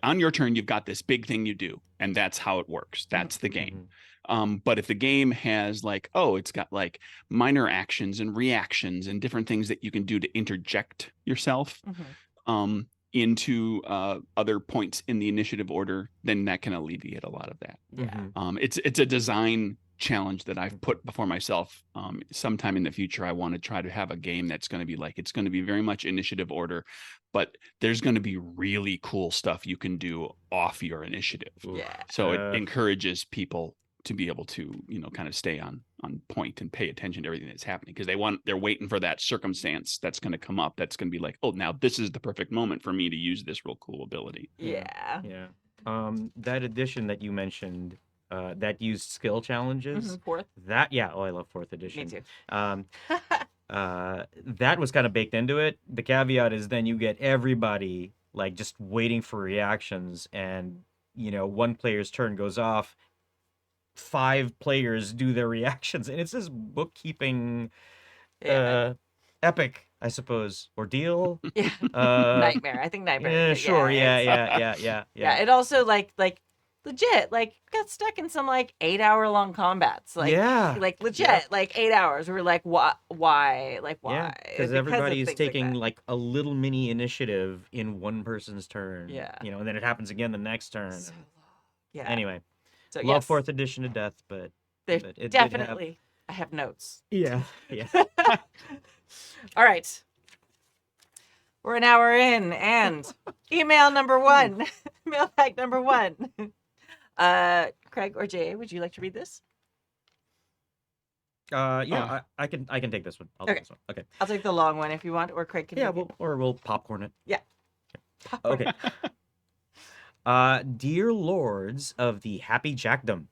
on your turn, you've got this big thing you do, and that's how it works. That's the game. But if the game has like, oh, it's got like minor actions and reactions and different things that you can do to interject yourself into other points in the initiative order, then that can alleviate a lot of that. Yeah. It's a design challenge that I've put before myself. Sometime in the future, I want to try to have a game that's going to be like, it's going to be very much initiative order, but there's going to be really cool stuff you can do off your initiative. Yeah. So it encourages people to be able to, kind of stay on point and pay attention to everything that's happening because they're waiting for that circumstance that's going to come up. That's going to be like, oh, now this is the perfect moment for me to use this real cool ability. Yeah. Yeah. That edition that you mentioned, that used skill challenges. Fourth. I love 4th edition. Me too. That was kind of baked into it. The caveat is then you get everybody like just waiting for reactions, and one player's turn goes off. 5 players do their reactions, and it's this bookkeeping epic, I suppose, ordeal. Yeah. Nightmare. I think nightmare. Yeah, sure. it's- Yeah. Yeah. It also like legit got stuck in some like 8-hour-long combats. Like Yeah. like legit Yeah. like 8 hours. We're like, why? Like why? Yeah, because of everybody is things taking that. like a little mini initiative in one person's turn. Yeah. And then it happens again the next turn. So long. Yeah. Anyway, So love yes, 4th edition to death, but there's but it did have- definitely. I have notes. Yeah. All right. We're an hour in, and email number 1, mailbag number 1. Craig or Jay, would you like to read this? I can take this one. I'll take Okay. this one. Okay. I'll take the long one if you want, or Craig can. Yeah, take it. we'll popcorn it. Yeah. Okay. Dear lords of the Happy Jackdom,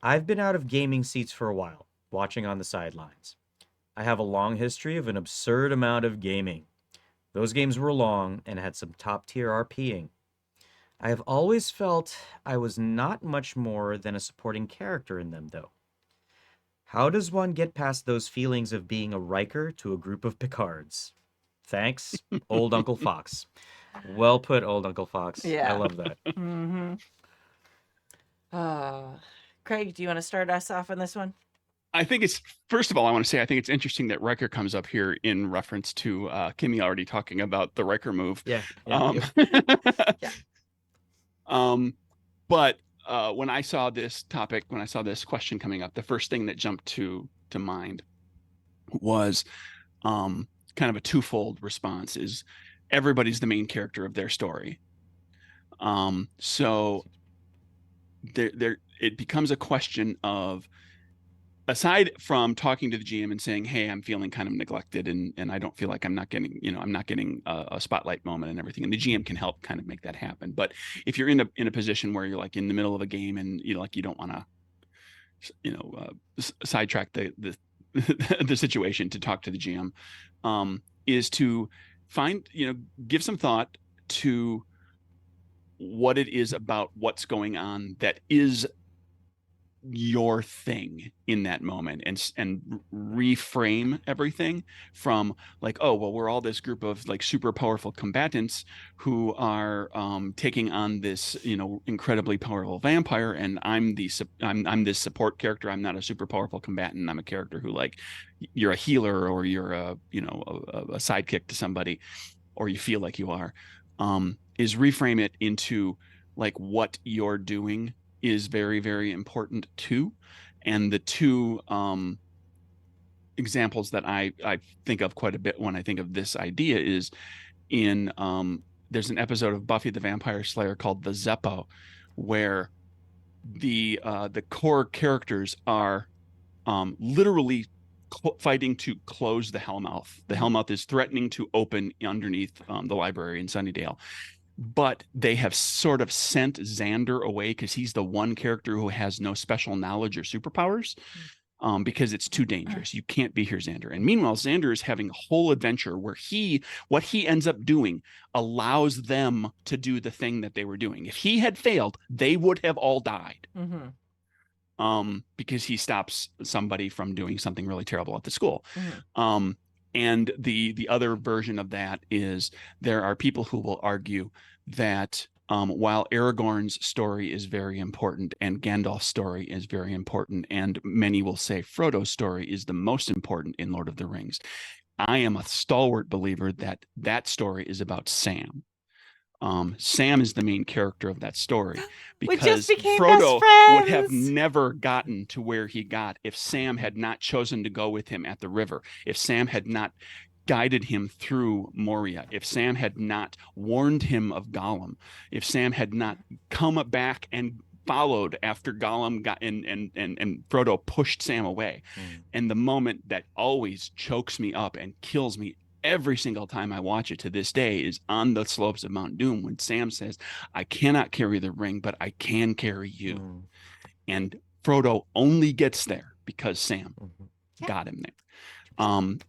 I've been out of gaming seats for a while, watching on the sidelines. I have a long history of an absurd amount of gaming. Those games were long and had some top-tier RPing. I have always felt I was not much more than a supporting character in them, though. How does one get past those feelings of being a Riker to a group of Picards? Thanks, Old Uncle Fox. Well put, Old Uncle Fox. Yeah. I love that. Mm-hmm. Craig, do you want to start us off on this one? I think it's, first of all, I want to say I think it's interesting that Riker comes up here in reference to Kimmy already talking about the Riker move. Yeah. Um, Yeah. But when I saw this topic, when I saw this question coming up, the first thing that jumped to mind was kind of a twofold response: is everybody's the main character of their story. So there it becomes a question of, aside from talking to the GM and saying, hey, I'm feeling kind of neglected and I don't feel like I'm not getting a spotlight moment and everything. And the GM can help kind of make that happen. But if you're in a position where you're like in the middle of a game and you don't want to, sidetrack the the situation, to talk to the GM, is to find, give some thought to what it is about what's going on that is your thing in that moment, and reframe everything from like, oh, well, we're all this group of like super powerful combatants who are taking on this incredibly powerful vampire, and I'm this support character. I'm not a super powerful combatant. I'm a character who, like, you're a healer, or you're a sidekick to somebody, or you feel like you are. Is reframe it into like what you're doing is very, very important too. And the two examples that I think of quite a bit when I think of this idea is in there's an episode of Buffy the Vampire Slayer called The Zeppo, where the core characters are literally fighting to close the Hellmouth. The Hellmouth is threatening to open underneath the library in Sunnydale. But they have sort of sent Xander away because he's the one character who has no special knowledge or superpowers, because it's too dangerous. You can't be here, Xander. And meanwhile, Xander is having a whole adventure where what he ends up doing allows them to do the thing that they were doing. If he had failed, they would have all died. Because he stops somebody from doing something really terrible at the school. And the other version of that is, there are people who will argue that while Aragorn's story is very important and Gandalf's story is very important, and many will say Frodo's story is the most important in Lord of the Rings, I am a stalwart believer that that story is about Sam. Sam is the main character of that story, because Frodo would have never gotten to where he got if Sam had not chosen to go with him at the river, if Sam had not guided him through Moria, if Sam had not warned him of Gollum, if Sam had not come back and followed after Gollum got and Frodo pushed Sam away. And the moment that always chokes me up and kills me every single time I watch it to this day is on the slopes of Mount Doom, when Sam says, I cannot carry the ring, but I can carry you. And Frodo only gets there because Sam got him there.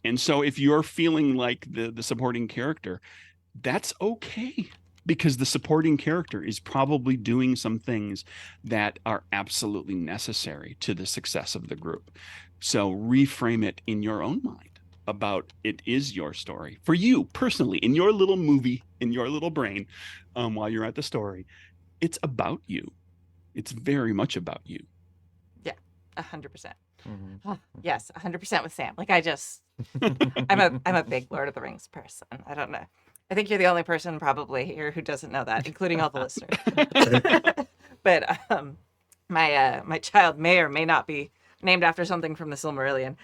And so if you're feeling like the supporting character, that's okay, because the supporting character is probably doing some things that are absolutely necessary to the success of the group. So reframe it in your own mind about, it is your story for you personally, in your little movie, in your little brain, while you're at the story. It's about you. It's very much about you. Yeah, 100%. Yes, 100% with Sam. Like, I'm a big Lord of the Rings person. I don't know. I think you're the only person probably here who doesn't know that, including all the listeners. But my child may or may not be named after something from the Silmarillion.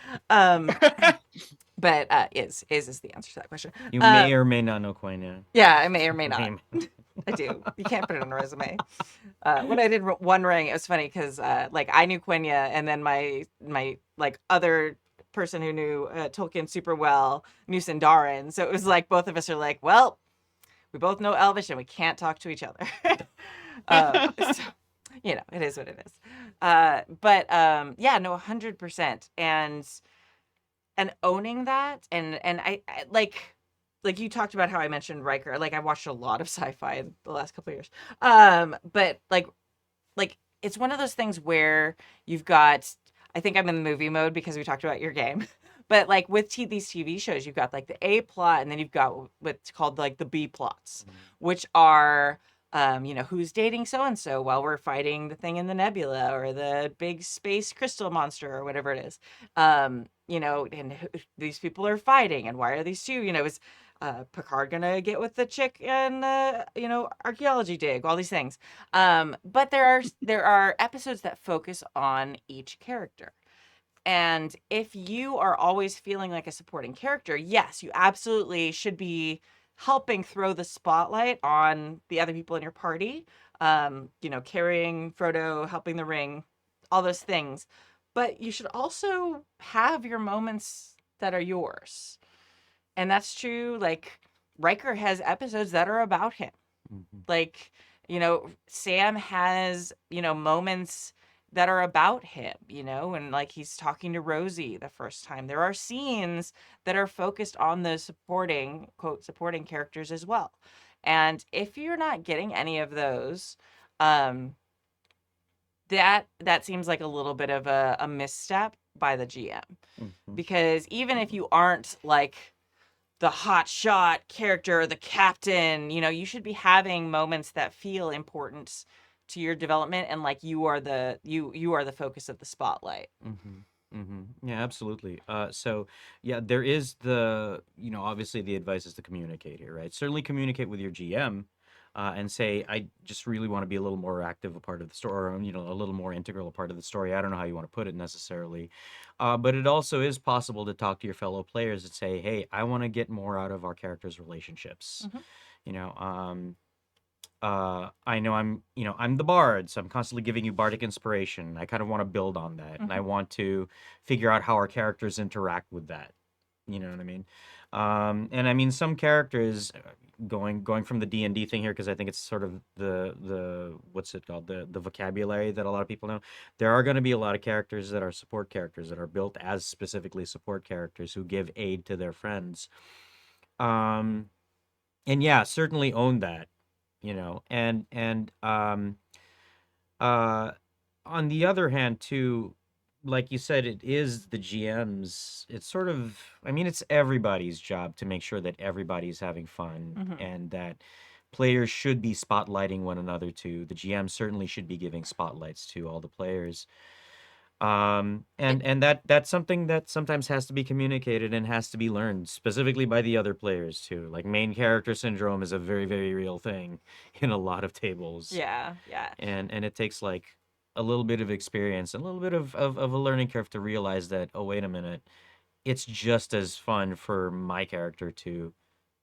But is the answer to that question. You may or may not know Quenya. Yeah, I may or may not. I do. You can't put it on a resume. When I did One Ring, it was funny because like I knew Quenya, and then my like other person who knew Tolkien super well knew Sindarin. So it was like both of us are like, well, we both know Elvish and we can't talk to each other. So, it is what it is. But yeah, no, 100%. And owning that, and I like you talked about how I mentioned Riker. Like, I watched a lot of sci-fi in the last couple of years. But like it's one of those things where you've got, I think I'm in the movie mode because we talked about your game. But like with these TV shows, you've got like the A plot, and then you've got what's called like the B plots, which are who's dating so-and-so while we're fighting the thing in the nebula, or the big space crystal monster, or whatever it is. And these people are fighting, and why are these two, Picard gonna get with the chick and archaeology dig, all these things. But there are episodes that focus on each character. And if you are always feeling like a supporting character, yes, you absolutely should be helping throw the spotlight on the other people in your party. Carrying Frodo, helping the ring, all those things. But you should also have your moments that are yours. And that's true. Like, Riker has episodes that are about him. Mhm. Like, Sam has, moments that are about him, and like he's talking to Rosie the first time. There are scenes that are focused on the quote, supporting characters as well. And if you're not getting any of those, that seems like a little bit of a misstep by the GM. Mhm. Because even if you aren't like the hot shot character or the captain, you should be having moments that feel important to your development, and like you are the focus of the spotlight. Yeah, absolutely. So yeah, there is obviously the advice is to communicate here, right? Certainly communicate with your GM, and say, I just really want to be a little more active a part of the story, or, a little more integral a part of the story. I don't know how you want to put it necessarily. But it also is possible to talk to your fellow players and say, hey, I want to get more out of our characters' relationships. Mhm. You know, I know I'm the bard, so I'm constantly giving you bardic inspiration. I kind of want to build on that, and I want to figure out how our characters interact with that. You know what I mean? And I mean, some characters, going from the D&D thing here, because I think it's sort of the what's it called, the vocabulary that a lot of people know. There are going to be a lot of characters that are support characters, that are built as specifically support characters who give aid to their friends. And yeah, certainly own that. And uh on the other hand too, like you said, it is the GM's, it's sort of, I mean, it's everybody's job to make sure that everybody's having fun, Mhm. and that players should be spotlighting one another too. The GM certainly should be giving spotlights to all the players. And that's something that sometimes has to be communicated and has to be learned specifically by the other players too. Like, main character syndrome is a very, very real thing in a lot of tables. Yeah, yeah. And it takes like a little bit of experience, a little bit of a learning curve to realize that, oh, wait a minute, it's just as fun for my character to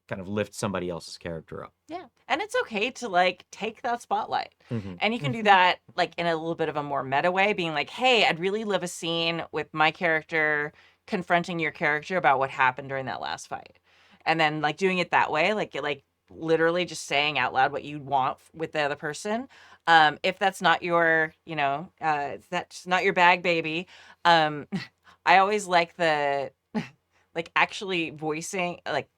kind of lift somebody else's character up. Yeah. And it's okay to like take that spotlight. Mhm. And you can do that like in a little bit of a more meta way, being like, hey, I'd really love a scene with my character confronting your character about what happened during that last fight. And then like doing it that way, like literally just saying out loud what you want with the other person. If that's not your, if that's not your bag, baby. I always like the like actually voicing, like,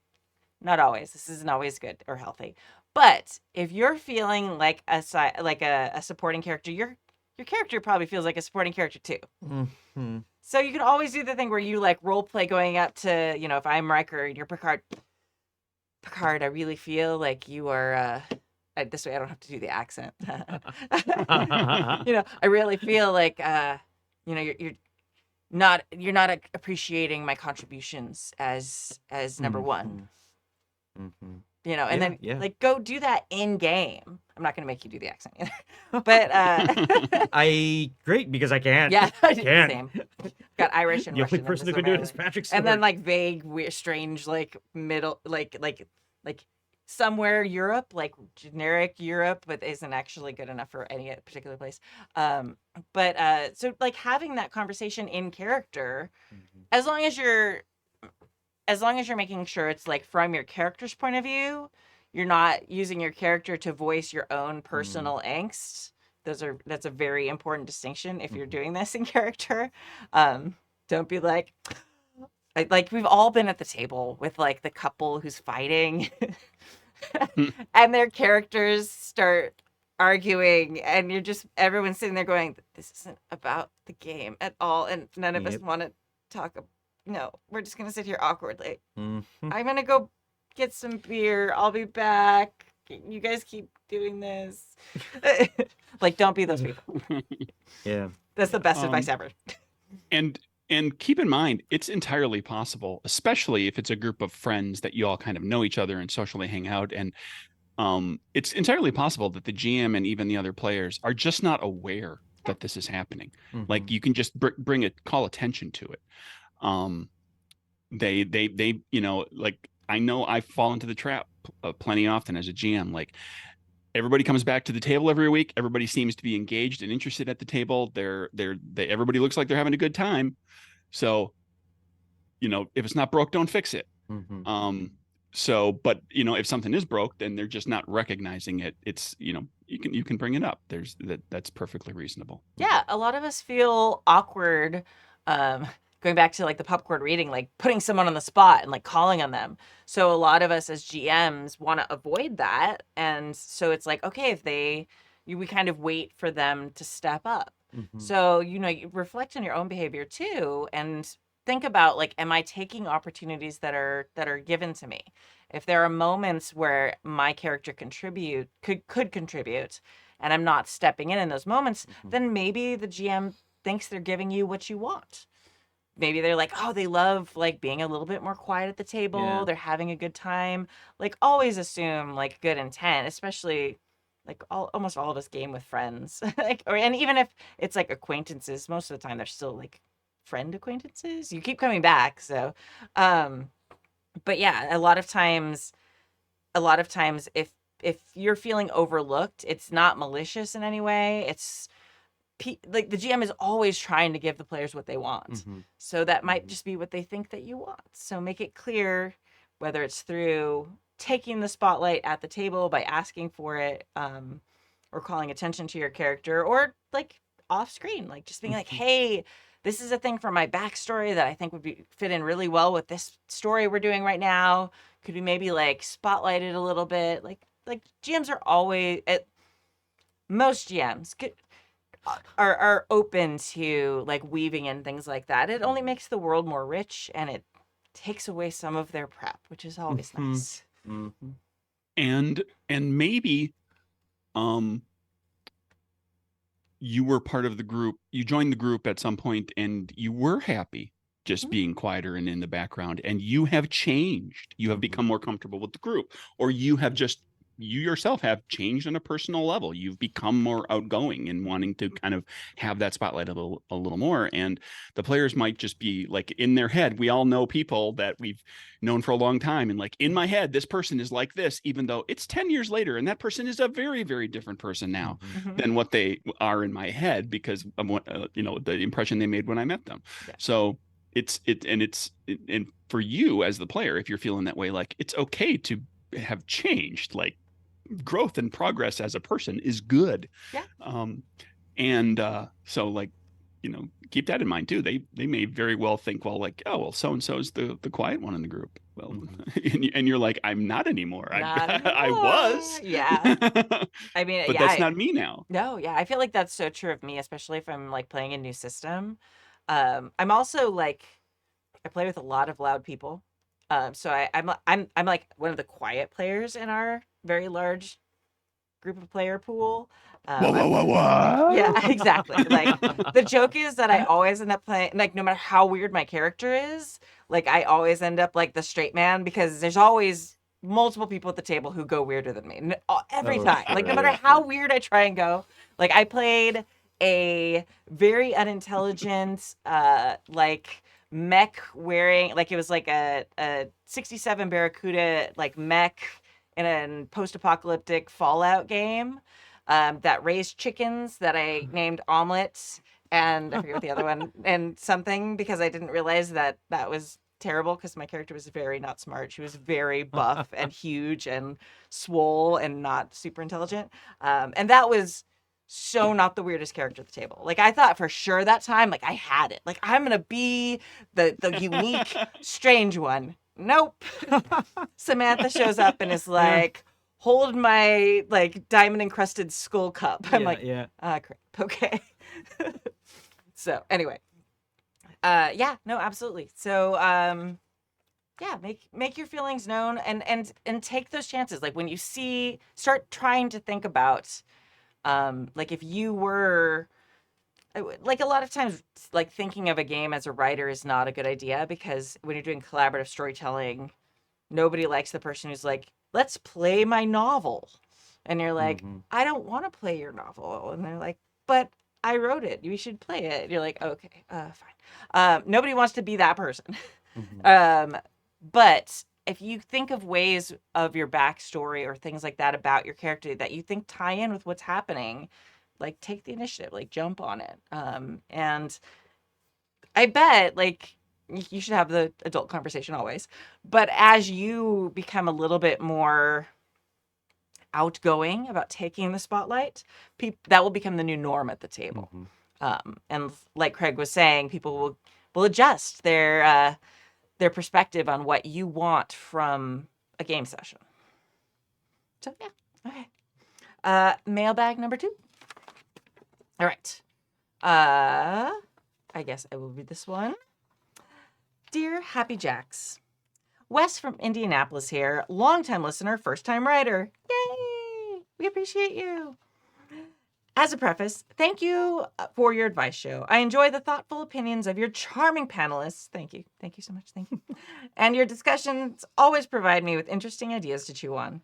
not always. This isn't always good or healthy. But if you're feeling like a supporting character, your character probably feels like a supporting character too. Mhm. So you can always do the thing where you like role play going up to, if I'm Riker and you're Picard. Picard, I really feel like you are this way I don't have to do the accent. I really feel like you're not appreciating my contributions as number one. Mhm. And then Yeah. like go do that in game. I'm not gonna make you do the accent either. But Great, because I can't. yeah, I did the Can't. same. Got Irish and The Russian only and person who Brazilian could do it is Ireland. Patrick And then Stewart. like vague, weird, strange, like middle, like somewhere Europe, like generic Europe, but isn't actually good enough for any particular place. But so like having that conversation in character, Mhm. as long as you're making sure it's like from your character's point of view, you're not using your character to voice your own personal angst. That's a very important distinction if you're doing this in character. Don't be like we've all been at the table with like the couple who's fighting and their characters start arguing, and everyone's sitting there going, this isn't about the game at all, and none of us Yep. want to talk. No, we're just gonna sit here awkwardly. Mhm. I'm gonna go get some beer. I'll be back. You guys keep doing this. Like, don't be those people. Yeah. That's the best advice ever. And And keep in mind, it's entirely possible, especially if it's a group of friends that you all kind of know each other and socially hang out. And it's entirely possible that the GM and even the other players are just not aware that this is happening. Like you can just bring it, call attention to it. Um, they, like I know I fall into the trap plenty often as a GM. Like everybody comes back to the table every week. Everybody seems to be engaged and interested at the table. Everybody looks like they're having a good time. So, if it's not broke, don't fix it. But if something is broke, then they're just not recognizing it. It's, you can bring it up. That's perfectly reasonable. Yeah, a lot of us feel awkward, going back to like the popcorn reading, like putting someone on the spot and like calling on them. So a lot of us as GMs want to avoid that, and so it's like, okay, we kind of wait for them to step up. So you reflect on your own behavior too, and think about like, am I taking opportunities that are given to me? If there are moments where my character could contribute, and I'm not stepping in those moments, then maybe the GM thinks they're giving you what you want. Maybe they're like, oh, they love like being a little bit more quiet at the table. Yeah. They're having a good time. Like always assume like good intent, especially like almost all of us game with friends. And even if it's like acquaintances, most of the time they're still like friend acquaintances. You keep coming back. So, but yeah, a lot of times if you're feeling overlooked, it's not malicious in any way. It's like the GM is always trying to give the players what they want. So that might just be what they think that you want. So make it clear, whether it's through taking the spotlight at the table by asking for it, or calling attention to your character, or like off screen, like just being like, hey, this is a thing from my backstory that I think would fit in really well with this story we're doing right now. Could we maybe like spotlight it a little bit? Like GMs are always most GMs are open to like weaving in things like that. It only makes the world more rich, and it takes away some of their prep, which is always nice. And maybe you were part of the group, you joined the group at some point and you were happy just being quieter and in the background, and you have changed. You have become more comfortable with the group, or you yourself have changed on a personal level. You've become more outgoing and wanting to kind of have that spotlight a little more. And the players might just be like, in their head, we all know people that we've known for a long time. And like, in my head, this person is like this, even though it's 10 years later. And that person is a very, very different person now than what they are in my head, because of what, the impression they made when I met them. Yeah. So and for you as the player, if you're feeling that way, like it's okay to have changed. Like, growth and progress as a person is good. Yeah. So like, keep that in mind too. They may very well think, well, like, oh, well, so and so is the quiet one in the group. Well, and you're like, I'm not anymore. I was. Yeah. I mean, but yeah, that's not me now. No, yeah, I feel like that's so true of me, especially if I'm like playing a new system. I'm also like, I play with a lot of loud people. So I'm like one of the quiet players in our very large group of player pool. Whoa. Yeah, exactly. Like the joke is that I always end up playing, like, no matter how weird my character is, like I always end up like the straight man, because there's always multiple people at the table who go weirder than me every time. Like no matter how weird I try and go. Like I played a very unintelligent like mech wearing, like it was like a 67 Barracuda like mech in a post-apocalyptic Fallout game that raised chickens that I named omelets, and I forget what the other one, and something, because I didn't realize that was terrible, because my character was very not smart. She was very buff and huge and swole and not super intelligent. And that was so not the weirdest character at the table. Like I thought for sure that time, like I had it. Like I'm gonna be the unique, strange one. Nope. Samantha shows up and is like, hold my like diamond encrusted skull cup. I'm like, crap. Okay. So anyway, yeah, no, absolutely. So, yeah, make your feelings known, and take those chances. Like when you start trying to think about, like if you were like a lot of times, like thinking of a game as a writer is not a good idea because when you're doing collaborative storytelling, nobody likes the person who's like, let's play my novel. And you're like, Mhm. I don't want to play your novel. And they're like, but I wrote it. You should play it. And you're like, okay, fine. Nobody wants to be that person. Mhm. But if you think of ways of your backstory or things like that about your character that you think tie in with what's happening, like take the initiative, like jump on it. And I bet like you should have the adult conversation always. But as you become a little bit more outgoing about taking the spotlight, that will become the new norm at the table. Mhm. And like Craig was saying, people will adjust their perspective on what you want from a game session. So yeah, okay. Mailbag number 2. All right. I guess I will read this one. Dear Happy Jacks, Wes from Indianapolis here, longtime listener, first time writer. Yay! We appreciate you. As a preface, thank you for your advice show. I enjoy the thoughtful opinions of your charming panelists. Thank you. Thank you so much. Thank you. And your discussions always provide me with interesting ideas to chew on.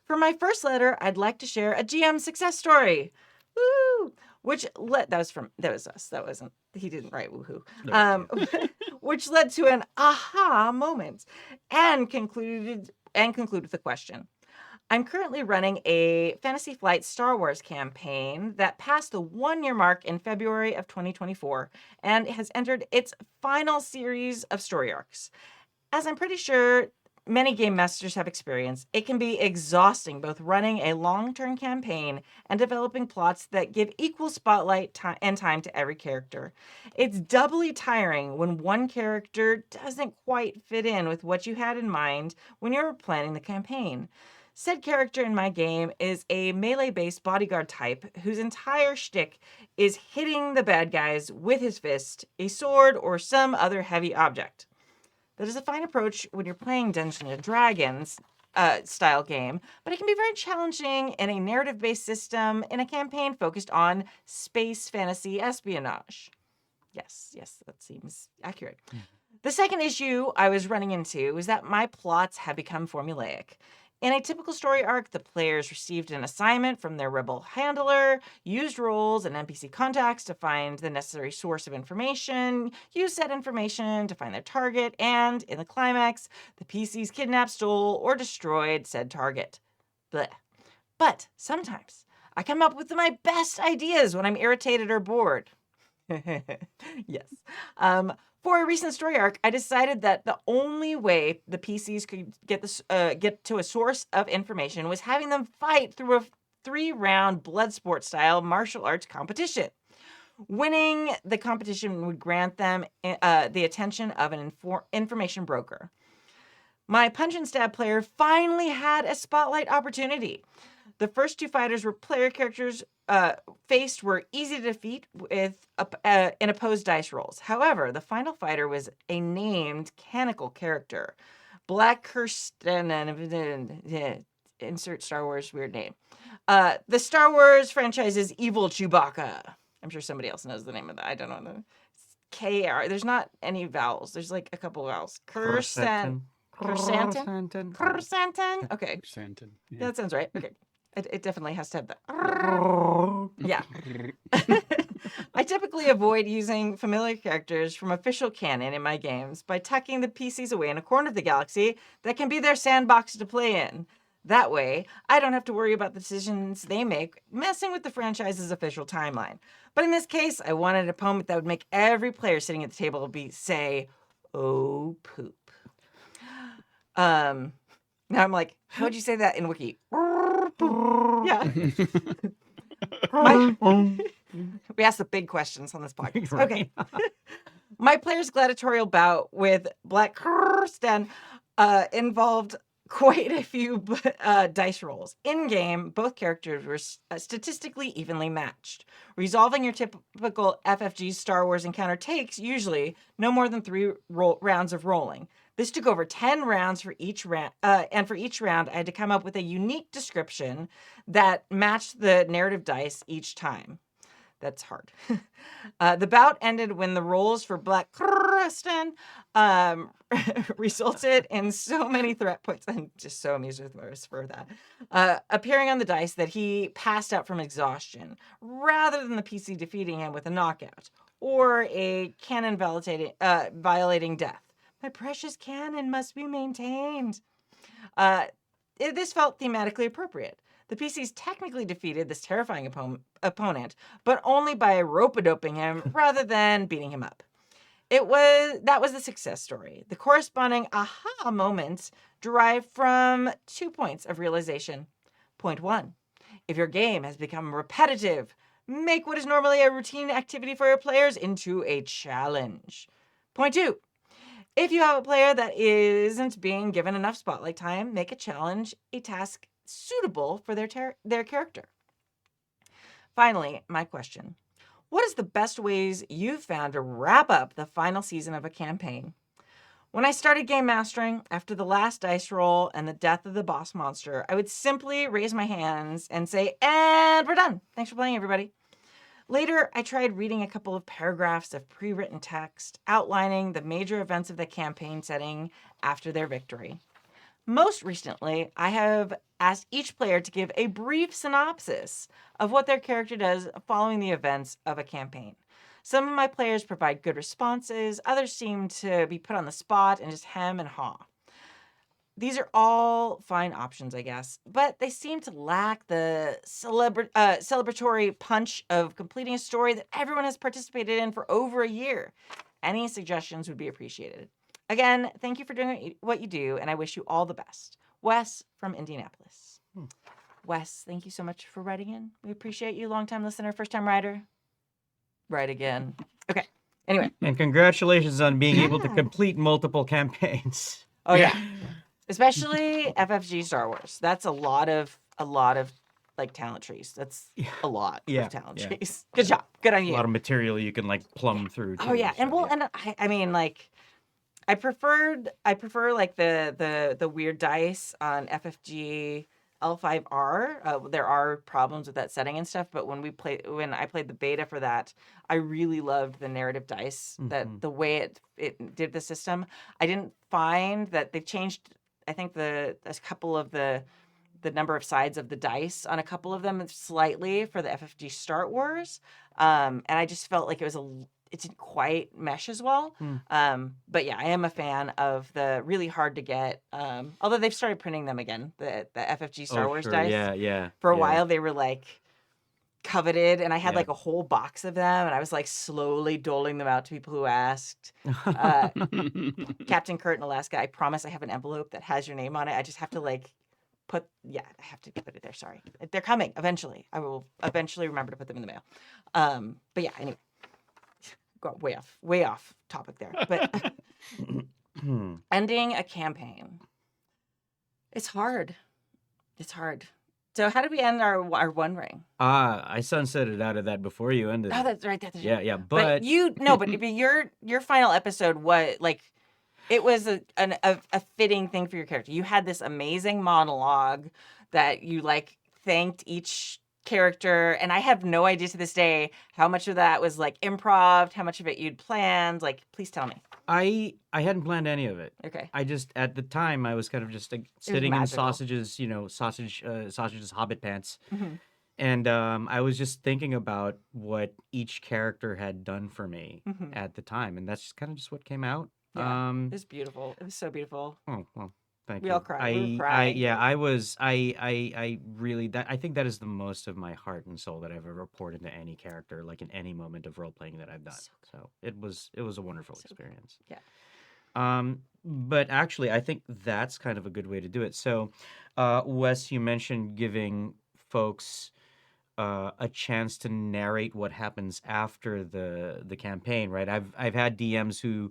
For my first letter, I'd like to share a GM success story. Woo! That was us. That wasn't, he didn't write woohoo. Which led to an aha moment and concluded with a question. I'm currently running a Fantasy Flight Star Wars campaign that passed the 1-year mark in February of 2024 and has entered its final series of story arcs. As I'm pretty sure many game masters have experienced, it can be exhausting both running a long-term campaign and developing plots that give equal spotlight and time to every character. It's doubly tiring when one character doesn't quite fit in with what you had in mind when you were planning the campaign. Said character in my game is a melee-based bodyguard type whose entire shtick is hitting the bad guys with his fist, a sword, or some other heavy object. That is a fine approach when you're playing Dungeons and Dragons style game, but it can be very challenging in a narrative-based system in a campaign focused on space fantasy espionage. Yes, that seems accurate. The second issue I was running into was that my plots have become formulaic. In a typical story arc, the players received an assignment from their rebel handler, used roles and NPC contacts to find the necessary source of information, used said information to find their target, and, in the climax, the PCs kidnapped, stole, or destroyed said target. Blech. But sometimes I come up with my best ideas when I'm irritated or bored. Yes. For a recent story arc, I decided that the only way the PCs could get to a source of information was having them fight through a 3-round blood sport style martial arts competition. Winning the competition would grant them the attention of an information broker. My Punch and Stab player finally had a spotlight opportunity. The first 2 fighters were player characters faced were easy to defeat with in opposed dice rolls. However, the final fighter was a named canonical character, Black Kirsten, insert Star Wars weird name. The Star Wars franchise's evil Chewbacca. I'm sure somebody else knows the name of that. I don't know the KR. There's not any vowels. There's like a couple vowels. Kirsten. Kirsanton? Okay. Santon. Yeah, that sounds right. Okay. It definitely has to have that. Yeah. I typically avoid using familiar characters from official canon in my games by tucking the PCs away in a corner of the galaxy that can be their sandbox to play in. That way, I don't have to worry about the decisions they make messing with the franchise's official timeline. But in this case, I wanted an opponent that would make every player sitting at the table say, "Oh, poop." Now I'm like, how would you say that in Wiki? Yeah. We ask the big questions on this podcast. Okay. My player's gladiatorial bout with Black Kirsten involved quite a few dice rolls. In game, both characters were statistically evenly matched. Resolving your typical FFG Star Wars encounter takes usually no more than 3 rounds of rolling. This took over 10 rounds for each round, and for each round, I had to come up with a unique description that matched the narrative dice each time. That's hard. The bout ended when the rolls for Black Kristen resulted in so many threat points. I'm just so amused with Morris for that. Appearing on the dice that he passed out from exhaustion, rather than the PC defeating him with a knockout or a cannon violating death. My precious cannon must be maintained. This felt thematically appropriate. The PCs technically defeated this terrifying opponent, but only by rope-a-doping him rather than beating him up. That was the success story. The corresponding aha moments derived from 2 points of realization. Point 1, if your game has become repetitive, make what is normally a routine activity for your players into a challenge. Point 2, if you have a player that isn't being given enough spotlight time, make a challenge a task suitable for their character. Finally, my question. What is the best ways you've found to wrap up the final season of a campaign? When I started game mastering, after the last dice roll and the death of the boss monster, I would simply raise my hands and say, and we're done. Thanks for playing, everybody. Later, I tried reading a couple of paragraphs of pre-written text outlining the major events of the campaign setting after their victory. Most recently, I have asked each player to give a brief synopsis of what their character does following the events of a campaign. Some of my players provide good responses, others seem to be put on the spot and just hem and haw. These are all fine options, I guess, but they seem to lack the celebratory punch of completing a story that everyone has participated in for over a year. Any suggestions would be appreciated. Again, thank you for doing what you do, and I wish you all the best. Wes from Indianapolis. Wes, thank you so much for writing in. We appreciate you, long-time listener, first-time writer. Write again. Okay, anyway. And congratulations on being able to complete multiple campaigns. Oh, yeah. Especially FFG Star Wars. That's a lot of like talent trees. That's a lot of talent trees. Good job. Good on you. A lot of material you can like plumb through. Oh yeah, and I mean like I prefer like the weird dice on FFG L5R. There are problems with that setting and stuff, but when I played the beta for that, I really loved the narrative dice, that the way it did the system. I didn't find that they've changed, I think a couple of the number of sides of the dice on a couple of them slightly for the FFG Star Wars. And I just felt like it didn't quite mesh as well. But yeah, I am a fan of the really hard to get, although they've started printing them again, the FFG Star Wars dice. Yeah. For a while they were like coveted, and I had like a whole box of them, and I was like slowly doling them out to people who asked. Captain Kurt in Alaska, I promise I have an envelope that has your name on it. I just have to I have to put it there. Sorry. They're coming eventually. I will eventually remember to put them in the mail. But yeah, anyway. Got way off topic there. But ending a campaign. It's hard. So how did we end our One Ring? I sunsetted out of that before you ended. Oh, that's right. Yeah. But your final episode was like, it was a fitting thing for your character. You had this amazing monologue that you like thanked each character, and I have no idea to this day how much of that was like improv, how much of it you'd planned. Like, please tell me. I hadn't planned any of it. Okay. I just, at the time, I was kind of just like sitting in sausages, sausages, hobbit pants. And I was just thinking about what each character had done for me at the time. And that's kind of just what came out. Yeah, it was beautiful. It was so beautiful. Oh, well, thank you. We all cried. We were crying. I really, I think that is the most of my heart and soul that I've ever poured into any character, like in any moment of role playing that I've done. So it was a wonderful experience. Yeah. But actually, I think that's kind of a good way to do it. So, Wes, you mentioned giving folks a chance to narrate what happens after the campaign, right? I've had DMs who,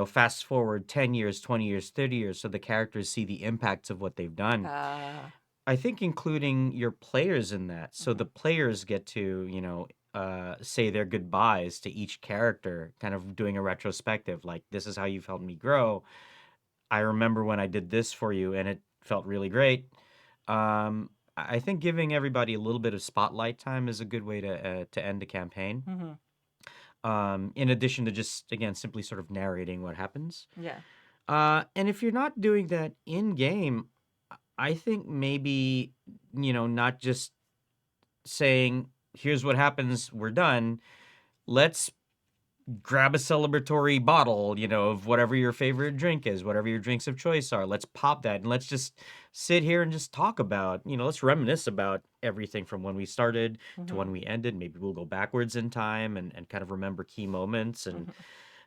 fast forward 10 years, 20 years, 30 years, so the characters see the impacts of what they've done. I think including your players in that, so the players get to, say their goodbyes to each character, kind of doing a retrospective, like, this is how you've helped me grow. I remember when I did this for you and it felt really great. I think giving everybody a little bit of spotlight time is a good way to end a campaign. In addition to just again simply sort of narrating what happens. Yeah. And if you're not doing that in game, I think maybe not just saying here's what happens, we're done. Let's grab a celebratory bottle, of whatever your favorite drink is, whatever your drinks of choice are. Let's pop that and let's just sit here and just talk about, let's reminisce about everything from when we started to when we ended. Maybe we'll go backwards in time and kind of remember key moments and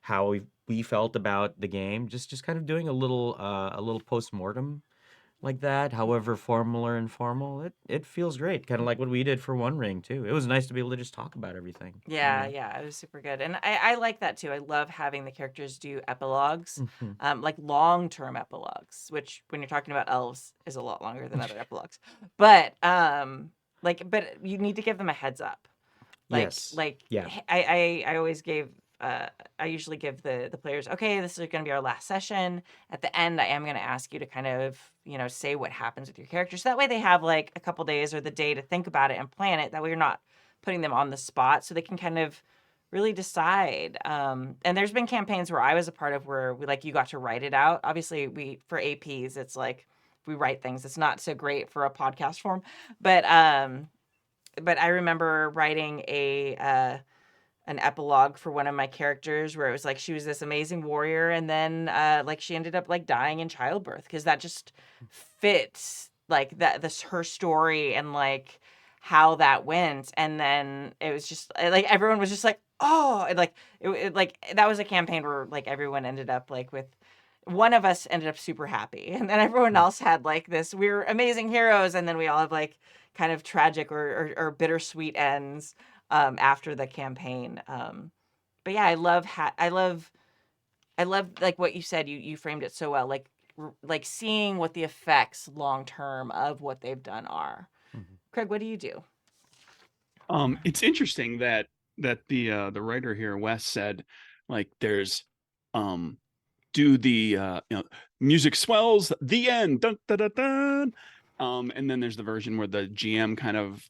how we felt about the game. Just kind of doing a little post-mortem like that, however formal or informal. It feels great. Kind of like what we did for One Ring too. It was nice to be able to just talk about everything. Yeah, yeah, it was super good. And I like that too. I love having the characters do epilogues, like long-term epilogues, which when you're talking about elves is a lot longer than other epilogues. But but you need to give them a heads up. Yes. Yeah. I always gave I usually give the players, okay, this is going to be our last session. At the end, I am going to ask you to kind of, say what happens with your character. So that way they have like a couple days or the day to think about it and plan it. That way you're not putting them on the spot so they can kind of really decide. And there's been campaigns where I was a part of where you got to write it out. Obviously for APs, it's like we write things. It's not so great for a podcast form, but I remember writing an epilogue for one of my characters where it was like she was this amazing warrior and then she ended up like dying in childbirth because that just fits like her story and like how that went. And then it was just like everyone was just like, oh, and that was a campaign where like everyone ended up like with one of us ended up super happy and then everyone else had like this we're amazing heroes and then we all have like kind of tragic or bittersweet ends after the campaign. But yeah, I love like what you said. You framed it so well. Like seeing what the effects long term of what they've done are. Craig, what do you do? It's interesting that the writer here, Wes, said like there's do the music swells, the end, dun, dun, dun, dun. And then there's the version where the GM kind of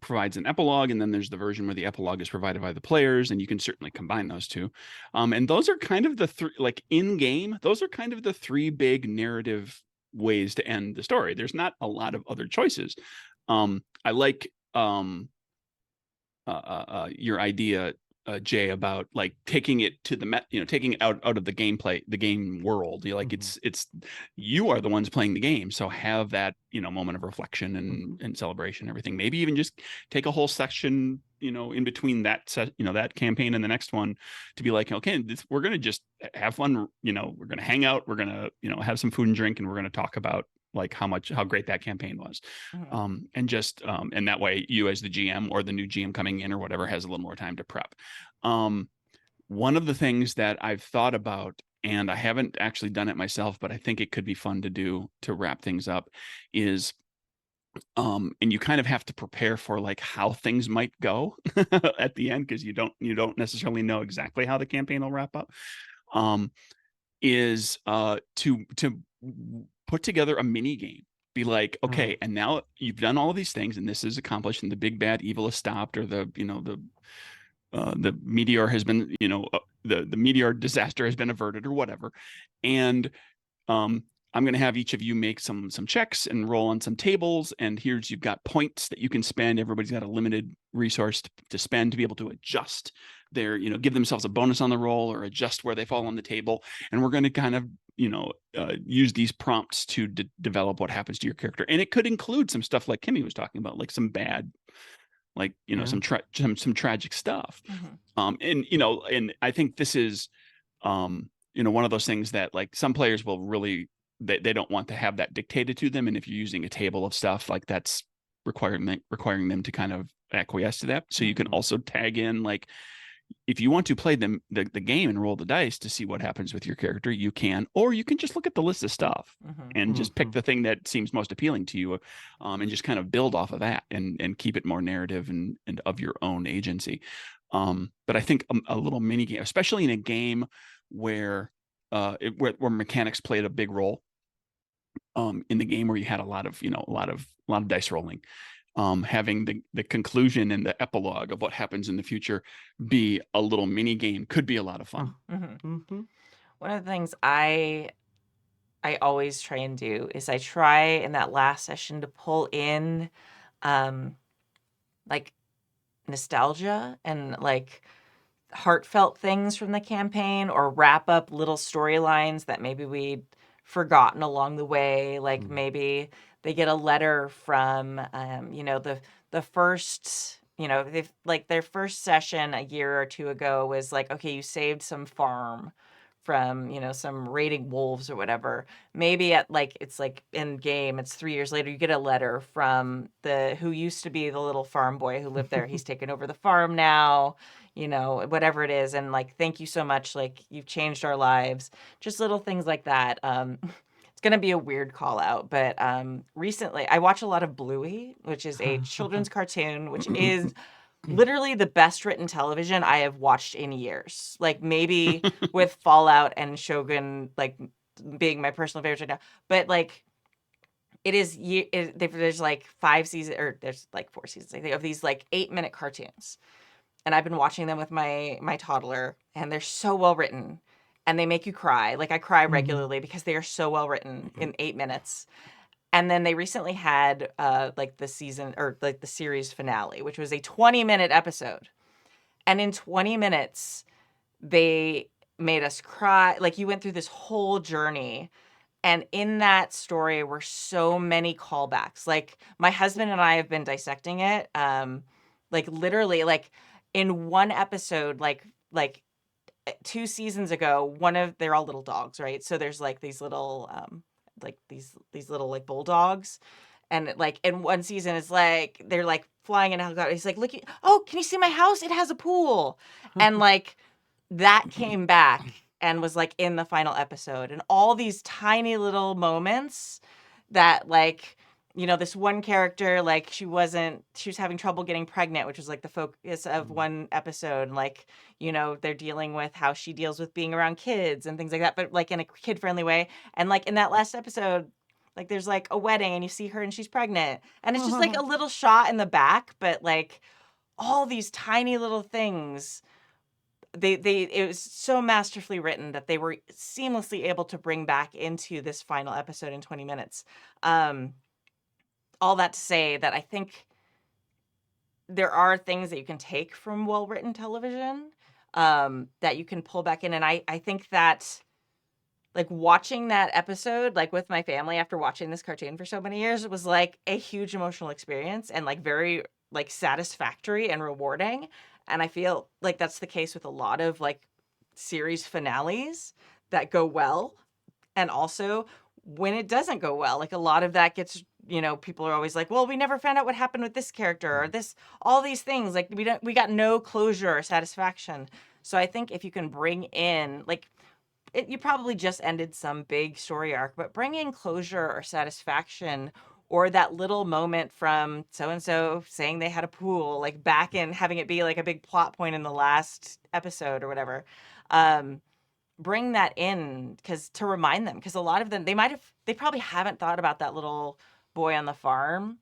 provides an epilogue, and then there's the version where the epilogue is provided by the players, and you can certainly combine those two. And those are kind of the three, like in game, those are kind of the three big narrative ways to end the story. There's not a lot of other choices. I like your idea, Jay, about like taking it to the taking it out of the gameplay, the game world. You're like it's you are the ones playing the game, so have that moment of reflection and celebration, everything. Maybe even just take a whole section in between that that campaign and the next one to be like, okay, we're gonna just have fun. We're gonna hang out. We're gonna have some food and drink, and we're gonna talk about like how great that campaign was. And just and that way you as the GM or the new GM coming in or whatever has a little more time to prep. One of the things that I've thought about, and I haven't actually done it myself, but I think it could be fun to do to wrap things up, is and you kind of have to prepare for like how things might go at the end, because you don't necessarily know exactly how the campaign will wrap up. Is to put together a mini game. Be like, okay, and now you've done all of these things, and this is accomplished, and the big bad evil is stopped, or the meteor has been, the meteor disaster has been averted, or whatever. And I'm going to have each of you make some checks and roll on some tables. And you've got points that you can spend. Everybody's got a limited resource to spend to be able to adjust their, give themselves a bonus on the roll or adjust where they fall on the table. And we're going to kind of, use these prompts to develop what happens to your character. And it could include some stuff like Kimmy was talking about, like some bad, like, some tragic stuff. And I think this is, one of those things that like some players will really, they don't want to have that dictated to them. And if you're using a table of stuff, like that's requiring them to kind of acquiesce to that. So you can also tag in, like, if you want to play the game and roll the dice to see what happens with your character, you can, or you can just look at the list of stuff and just pick the thing that seems most appealing to you, and just kind of build off of that and keep it more narrative and of your own agency. But I think a little mini game, especially in a game where mechanics played a big role, in the game where you had a lot of a lot of dice rolling. Having the conclusion and the epilogue of what happens in the future be a little mini game could be a lot of fun. Mm-hmm. One of the things I always try and do is I try in that last session to pull in like nostalgia and like heartfelt things from the campaign, or wrap up little storylines that maybe we'd forgotten along the way. Like maybe they get a letter from the first, they've like their first session a year or two ago was like, okay, you saved some farm from some raiding wolves or whatever. Maybe at like it's like in game it's 3 years later, you get a letter from the who used to be the little farm boy who lived there. He's taken over the farm now, whatever it is, and like, thank you so much, like you've changed our lives. Just little things like that. It's gonna be a weird call out, but recently I watch a lot of Bluey, which is a children's cartoon, which is literally the best written television I have watched in years. Like maybe with Fallout and Shogun like being my personal favorites right now, but like there's like 5 seasons, or there's like 4 seasons I think, of these like 8-minute cartoons, and I've been watching them with my toddler, and they're so well written, and they make you cry. Like I cry regularly because they are so well written in 8 minutes. And then they recently had like the season, or like the series finale, which was a 20-minute episode. And in 20 minutes, they made us cry. Like you went through this whole journey. And in that story were so many callbacks. Like my husband and I have been dissecting it. Like literally, like in one episode, like 2 seasons ago, they're all little dogs, right? So there's like these little like these little like bulldogs, and like in one season it's like they're like flying in a helicopter. He's like, look, oh, can you see my house? It has a pool. And like that came back and was like in the final episode, and all these tiny little moments that like this one character, like she was having trouble getting pregnant, which was like the focus of one episode. And like, they're dealing with how she deals with being around kids and things like that, but like in a kid-friendly way. And like in that last episode, like there's like a wedding and you see her and she's pregnant. And it's just like a little shot in the back, but like all these tiny little things, it was so masterfully written that they were seamlessly able to bring back into this final episode in 20 minutes. All that to say that I think there are things that you can take from well-written television that you can pull back in. And I think that like watching that episode, like with my family after watching this cartoon for so many years, was like a huge emotional experience, and like very like satisfactory and rewarding. And I feel like that's the case with a lot of like series finales that go well. And also when it doesn't go well, like a lot of that gets, people are always like, well, we never found out what happened with this character, or all these things. Like we got no closure or satisfaction. So I think if you can bring in like, you probably just ended some big story arc, but bring in closure or satisfaction, or that little moment from so-and-so saying they had a pool, like back in, having it be like a big plot point in the last episode or whatever. Bring that in, to remind them, because a lot of them, they probably haven't thought about that little boy on the farm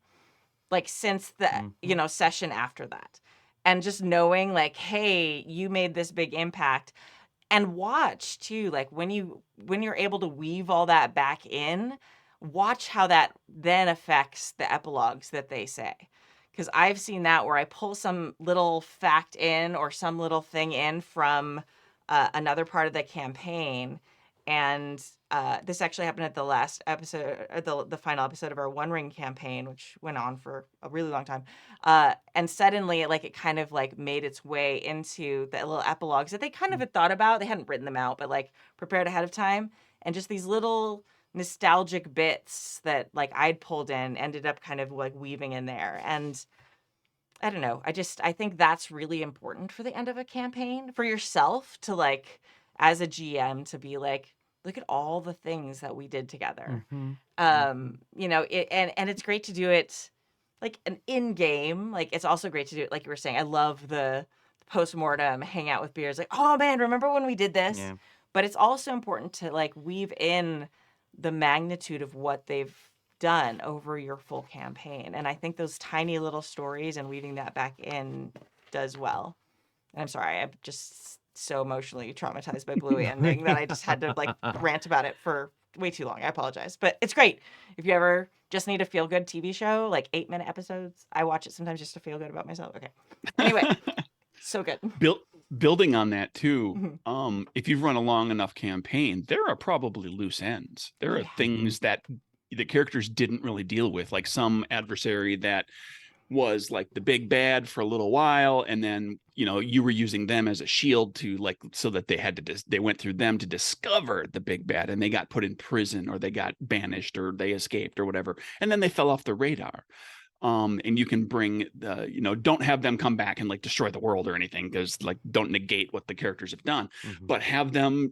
like since the session after that. And just knowing like, hey, you made this big impact. And watch too, like when you're able to weave all that back in, watch how that then affects the epilogues that they say. Because I've seen that where I pull some little fact in or some little thing in from another part of the campaign. And this actually happened at the last episode, the final episode of our One Ring campaign, which went on for a really long time. And suddenly, like, it kind of like made its way into the little epilogues that they kind of had thought about. They hadn't written them out, but like prepared ahead of time. And just these little nostalgic bits that like I'd pulled in ended up kind of like weaving in there. And I don't know. I think that's really important for the end of a campaign, for yourself to like, as a GM, to be like, look at all the things that we did together. And it's great to do it like an in-game. Like it's also great to do it, like you were saying. I love the post-mortem, hang out with beers, like, oh man, remember when we did this? Yeah. But it's also important to like weave in the magnitude of what they've done over your full campaign. And I think those tiny little stories and weaving that back in does well. And I'm sorry, I'm just so emotionally traumatized by Bluey ending that I just had to like rant about it for way too long. I apologize. But it's great. If you ever just need a feel good TV show, like 8-minute episodes, I watch it sometimes just to feel good about myself. Okay. Anyway, so good. Building on that too, Mhm. if you've run a long enough campaign, there are probably loose ends. There are Yeah. things that the characters didn't really deal with, like some adversary that was like the big bad for a little while, and then you were using them as a shield to like so that they had to they went through them to discover the big bad, and they got put in prison or they got banished or they escaped or whatever, and then they fell off the radar. And you can bring the don't have them come back and like destroy the world or anything, because like don't negate what the characters have done, but have them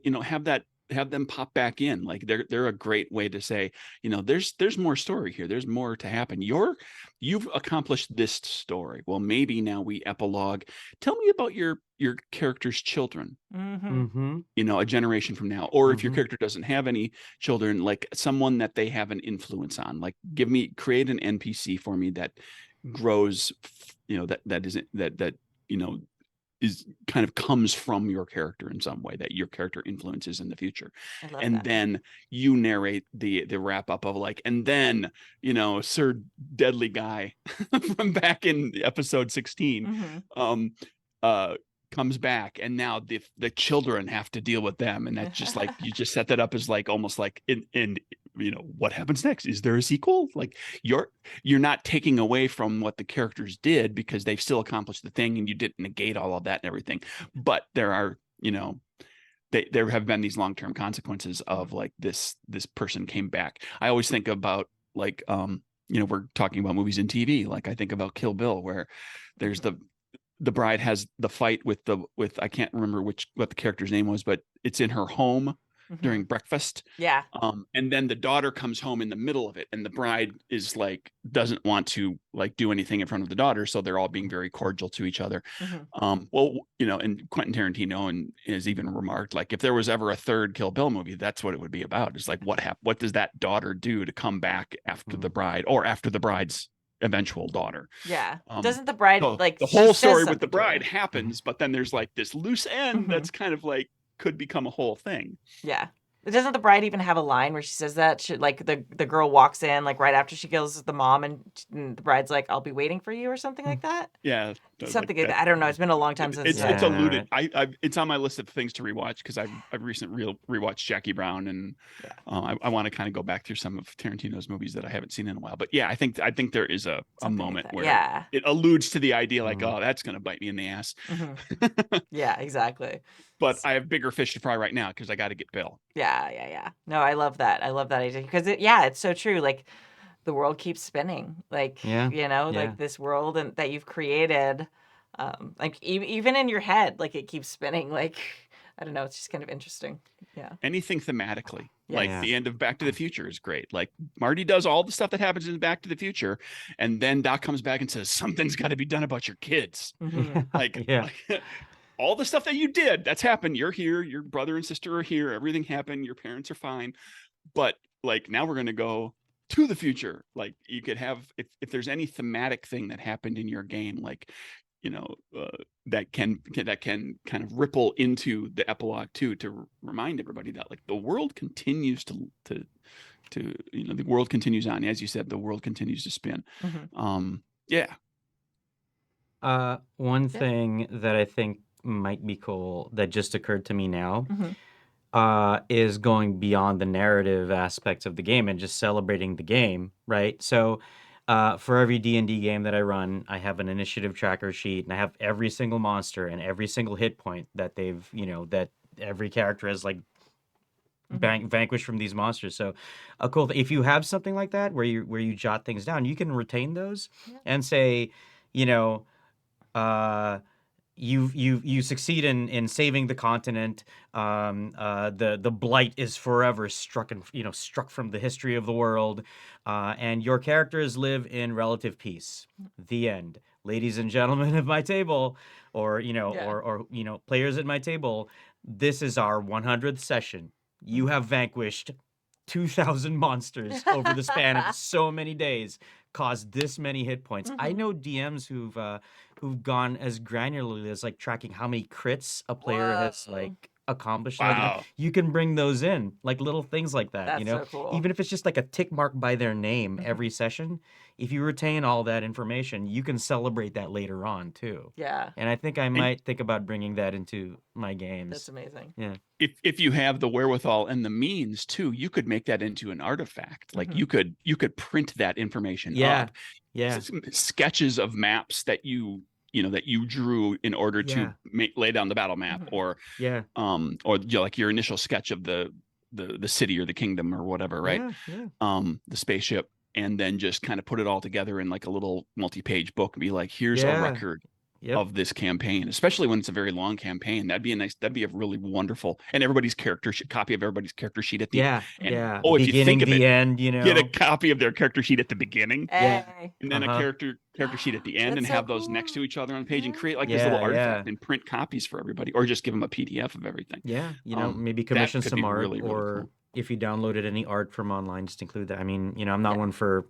have them pop back in. Like they're a great way to say, there's more story here, there's more to happen. You've accomplished this story, well, maybe now we epilogue, tell me about your character's children, Mm-hmm. a generation from now. Or if your Mhm. character doesn't have any children, like someone that they have an influence on, like create an NPC for me that grows, that isn't that is kind of comes from your character in some way, that your character influences in the future. I love And that. then you narrate the wrap up of like, and then Sir Deadly Guy from back in episode 16 Mm-hmm. uh comes back, and now the children have to deal with them, and that's just like you just set that up as like almost like in what happens next. Is there a sequel? Like you're not taking away from what the characters did, because they've still accomplished the thing, and you didn't negate all of that and everything. But there are there have been these long-term consequences of like this person came back. I always think about like we're talking about movies and TV, like I think about Kill Bill, where there's the bride has the fight with I can't remember what the character's name was, but it's in her home during breakfast. Yeah. And then the daughter comes home in the middle of it, and the bride is like doesn't want to like do anything in front of the daughter, so they're all being very cordial to each other. Well, and Quentin Tarantino and has even remarked, like, if there was ever a third Kill Bill movie, that's what it would be about. It's like what does that daughter do to come back after the bride, or after the bride's eventual daughter? Yeah. Doesn't the bride So like the she whole says story with the something to her? bride happens, but then there's like this loose end that's kind of like could become a whole thing. Yeah. Doesn't the bride even have a line where she says that? Like the girl walks in like right after she kills the mom, and the bride's like, "I'll be waiting for you," or something like that. Yeah, Something like like that. I don't know. It's been a long time since. it's Yeah, alluded. right. It's on my list of things to rewatch, because I've recently rewatched Jackie Brown, and I want to kind of go back through some of Tarantino's movies that I haven't seen in a while. But yeah, I think there is a Something like moment that. where Yeah. it alludes to the idea, like, oh, that's gonna bite me in the ass. Yeah, exactly. But I have bigger fish to fry right now, because I got to get Bill. Yeah. No, I love that. I love that idea because it's so true. Like the world keeps spinning. Like like this world and that you've created, like even in your head, like it keeps spinning. Like I don't know. It's just kind of interesting. Yeah. Anything thematically, Yes. like the end of Back to the Future is great. Like Marty does all the stuff that happens in Back to the Future, and then Doc comes back and says something's got to be done about your kids. Like all the stuff that you did, that's happened. You're here. Your brother and sister are here. Everything happened. Your parents are fine. But like now we're going to go to the future. Like you could have, if there's any thematic thing that happened in your game, like, that can kind of ripple into the epilogue too, to remind everybody that like the world continues to the world continues on. As you said, the world continues to spin. Yeah. One thing that I think might be cool that just occurred to me now is going beyond the narrative aspects of the game and just celebrating the game, right? So for every D&D game that I run, I have an initiative tracker sheet, and I have every single monster and every single hit point that they've, that every character has like vanquished from these monsters. So a cool if you have something like that where you jot things down, you can retain those and say, you succeed in saving the continent. The blight is forever struck from the history of the world, and your characters live in relative peace. The end, ladies and gentlemen of my table, or players at my table. This is our 100th session. You have vanquished 2,000 monsters over the span of so many days caused this many hit points. I know DMs who've gone as granularly as like tracking how many crits a player has like accomplished. Like, Wow. you can bring those in, like little things like that. That's you know, so cool. even if it's just like a tick mark by their name every session. If you retain all that information, you can celebrate that later on too. Yeah, And I think I might think about bringing that into my games. that's amazing. Yeah. If you have the wherewithal and the means too, you could make that into an artifact. Like you could print that information Yeah. up. Yeah. Sketches of maps that you drew in order to lay down the battle map, or Yeah. or like your initial sketch of the city or the kingdom or whatever, right? Yeah. The spaceship, and then just kind of put it all together in like a little multi-page book and be like, here's a record of this campaign, especially when it's a very long campaign. That'd be a really wonderful, and everybody's copy of everybody's character sheet at the end. Yeah. Oh, if you think of the it, end, you know, get a copy of their character sheet at the beginning, Hey. and then a character sheet at the end, That's and so have those cool. next to each other on the page, and create like this little artifact and print copies for everybody, or just give them a PDF of everything. Yeah, you know, maybe commission could some be art, really, really or cool. if you downloaded any art from online, just include that. I mean, you know, I'm not one for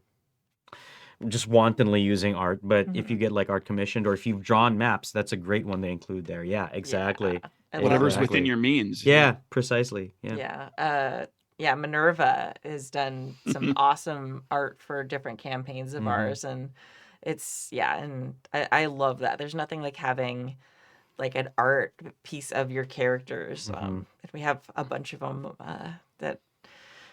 just wantonly using art, but if you get like art commissioned, or if you've drawn maps, that's a great one to include there. Yeah, exactly. I love Whatever's that. within your means. Yeah, precisely. Yeah. Yeah. Minerva has done some awesome art for different campaigns of ours, and it's and I love that. There's nothing like having like an art piece of your characters. And we have a bunch of them that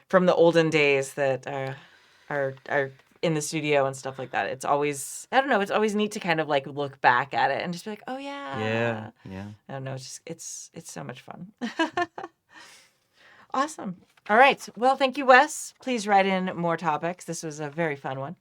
from the olden days that are in the studio and stuff like that. It's always, I don't know, it's always neat to kind of like look back at it and just be like, oh yeah. Yeah. I don't know, it's so much fun. Awesome. All right. Well, thank you, Wes. Please write in more topics. This was a very fun one.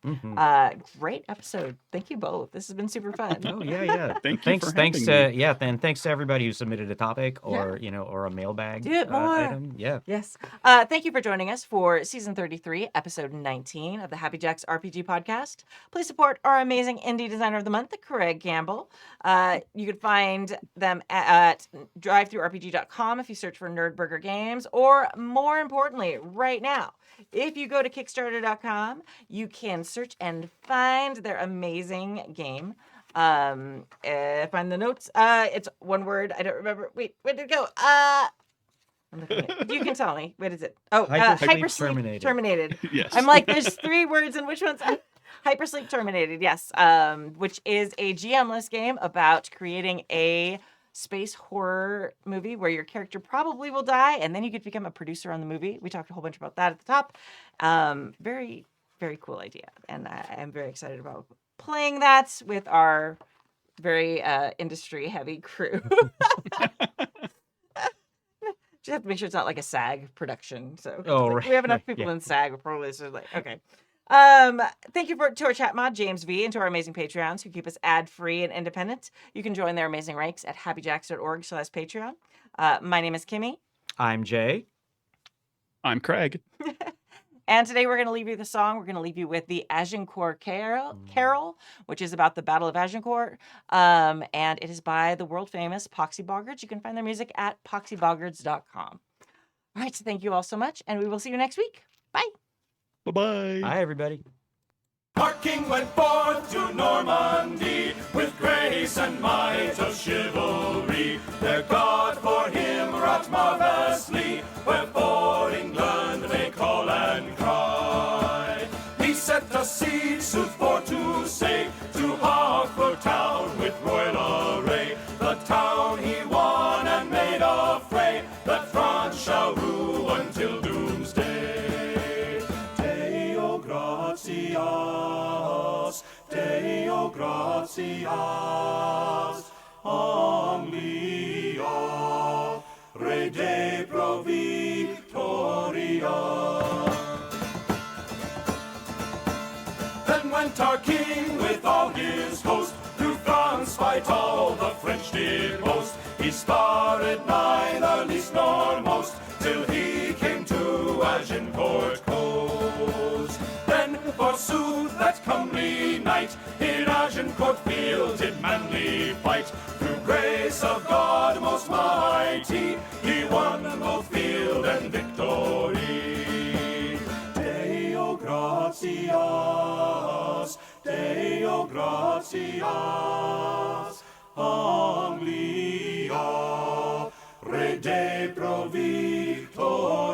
Great episode. Thank you both. This has been super fun. Oh yeah. Thanks thanks to and thanks to everybody who submitted a topic or or a mailbag Do it more. item. Yeah. Yes. Thank you for joining us for season 33, episode 19 of the Happy Jacks RPG podcast. Please support our amazing indie designer of the month, Craig Campbell. You can find them at drivethroughrpg.com if you search for Nerdburger Games, or more importantly, right now, if you go to Kickstarter.com, you can search and find their amazing game. Find the notes. It's one word. I don't remember. Wait, where did it go? I'm looking at it. You can tell me. What is it? Oh, Hypersleep Terminated. Yes. I'm like, there's 3 words, and which one's Hypersleep Terminated? Yes. Which is a GM-less game about creating a space horror movie where your character probably will die, and then you get to become a producer on the movie. We talked a whole bunch about that at the top. Very, very cool idea, and I'm very excited about playing that with our very industry-heavy crew. Just have to make sure it's not like a SAG production. So right. we have enough people in SAG. We're probably just like, okay. Thank you to our chat mod, James V, and to our amazing Patreons who keep us ad-free and independent. You can join their amazing ranks at happyjacks.org/Patreon. My name is Kimmy. I'm Jay. I'm Craig. And today we're going to leave you with a song. We're going to leave you with the Agincourt Carol, which is about the Battle of Agincourt. And it is by the world famous Poxy Boggards. You can find their music at poxyboggards.com. All right, so thank you all so much, and we will see you next week. Bye. Bye-bye. Hi, everybody. Our king went forth to Normandy with grace and might of chivalry. Their God for him wrought marvelously, wherefore England they call and cry. He set a siege, sooth for to say, to Harcourt town with royal array. The town he won and made a fray, that France shall rule until doomsday. Deo gratias, Deo gratias, Anglia, Re de pro victoria. Then went our king with all his host, through France fight all the French did boast. He spared neither least nor most, till he came to Agincourt coast. Then, forsooth, that comely knight in Agincourt field did manly fight. Through grace of God most mighty, he won both field and victory. gratias, Anglia, rede pro victoria.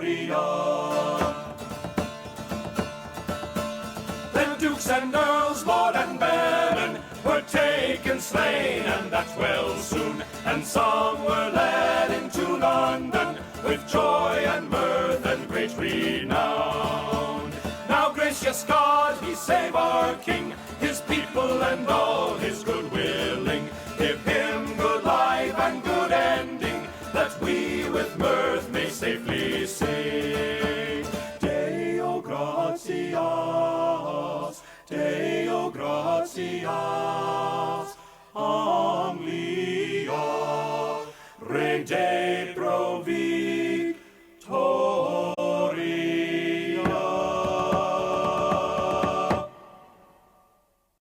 Then dukes and earls, lord and baron, were taken, slain, and that well soon. And some were led into London with joy and mirth and great renown. Now gracious God, he save our King, his people and all his good willing. Give him good life and good ending, that we with mirth may safely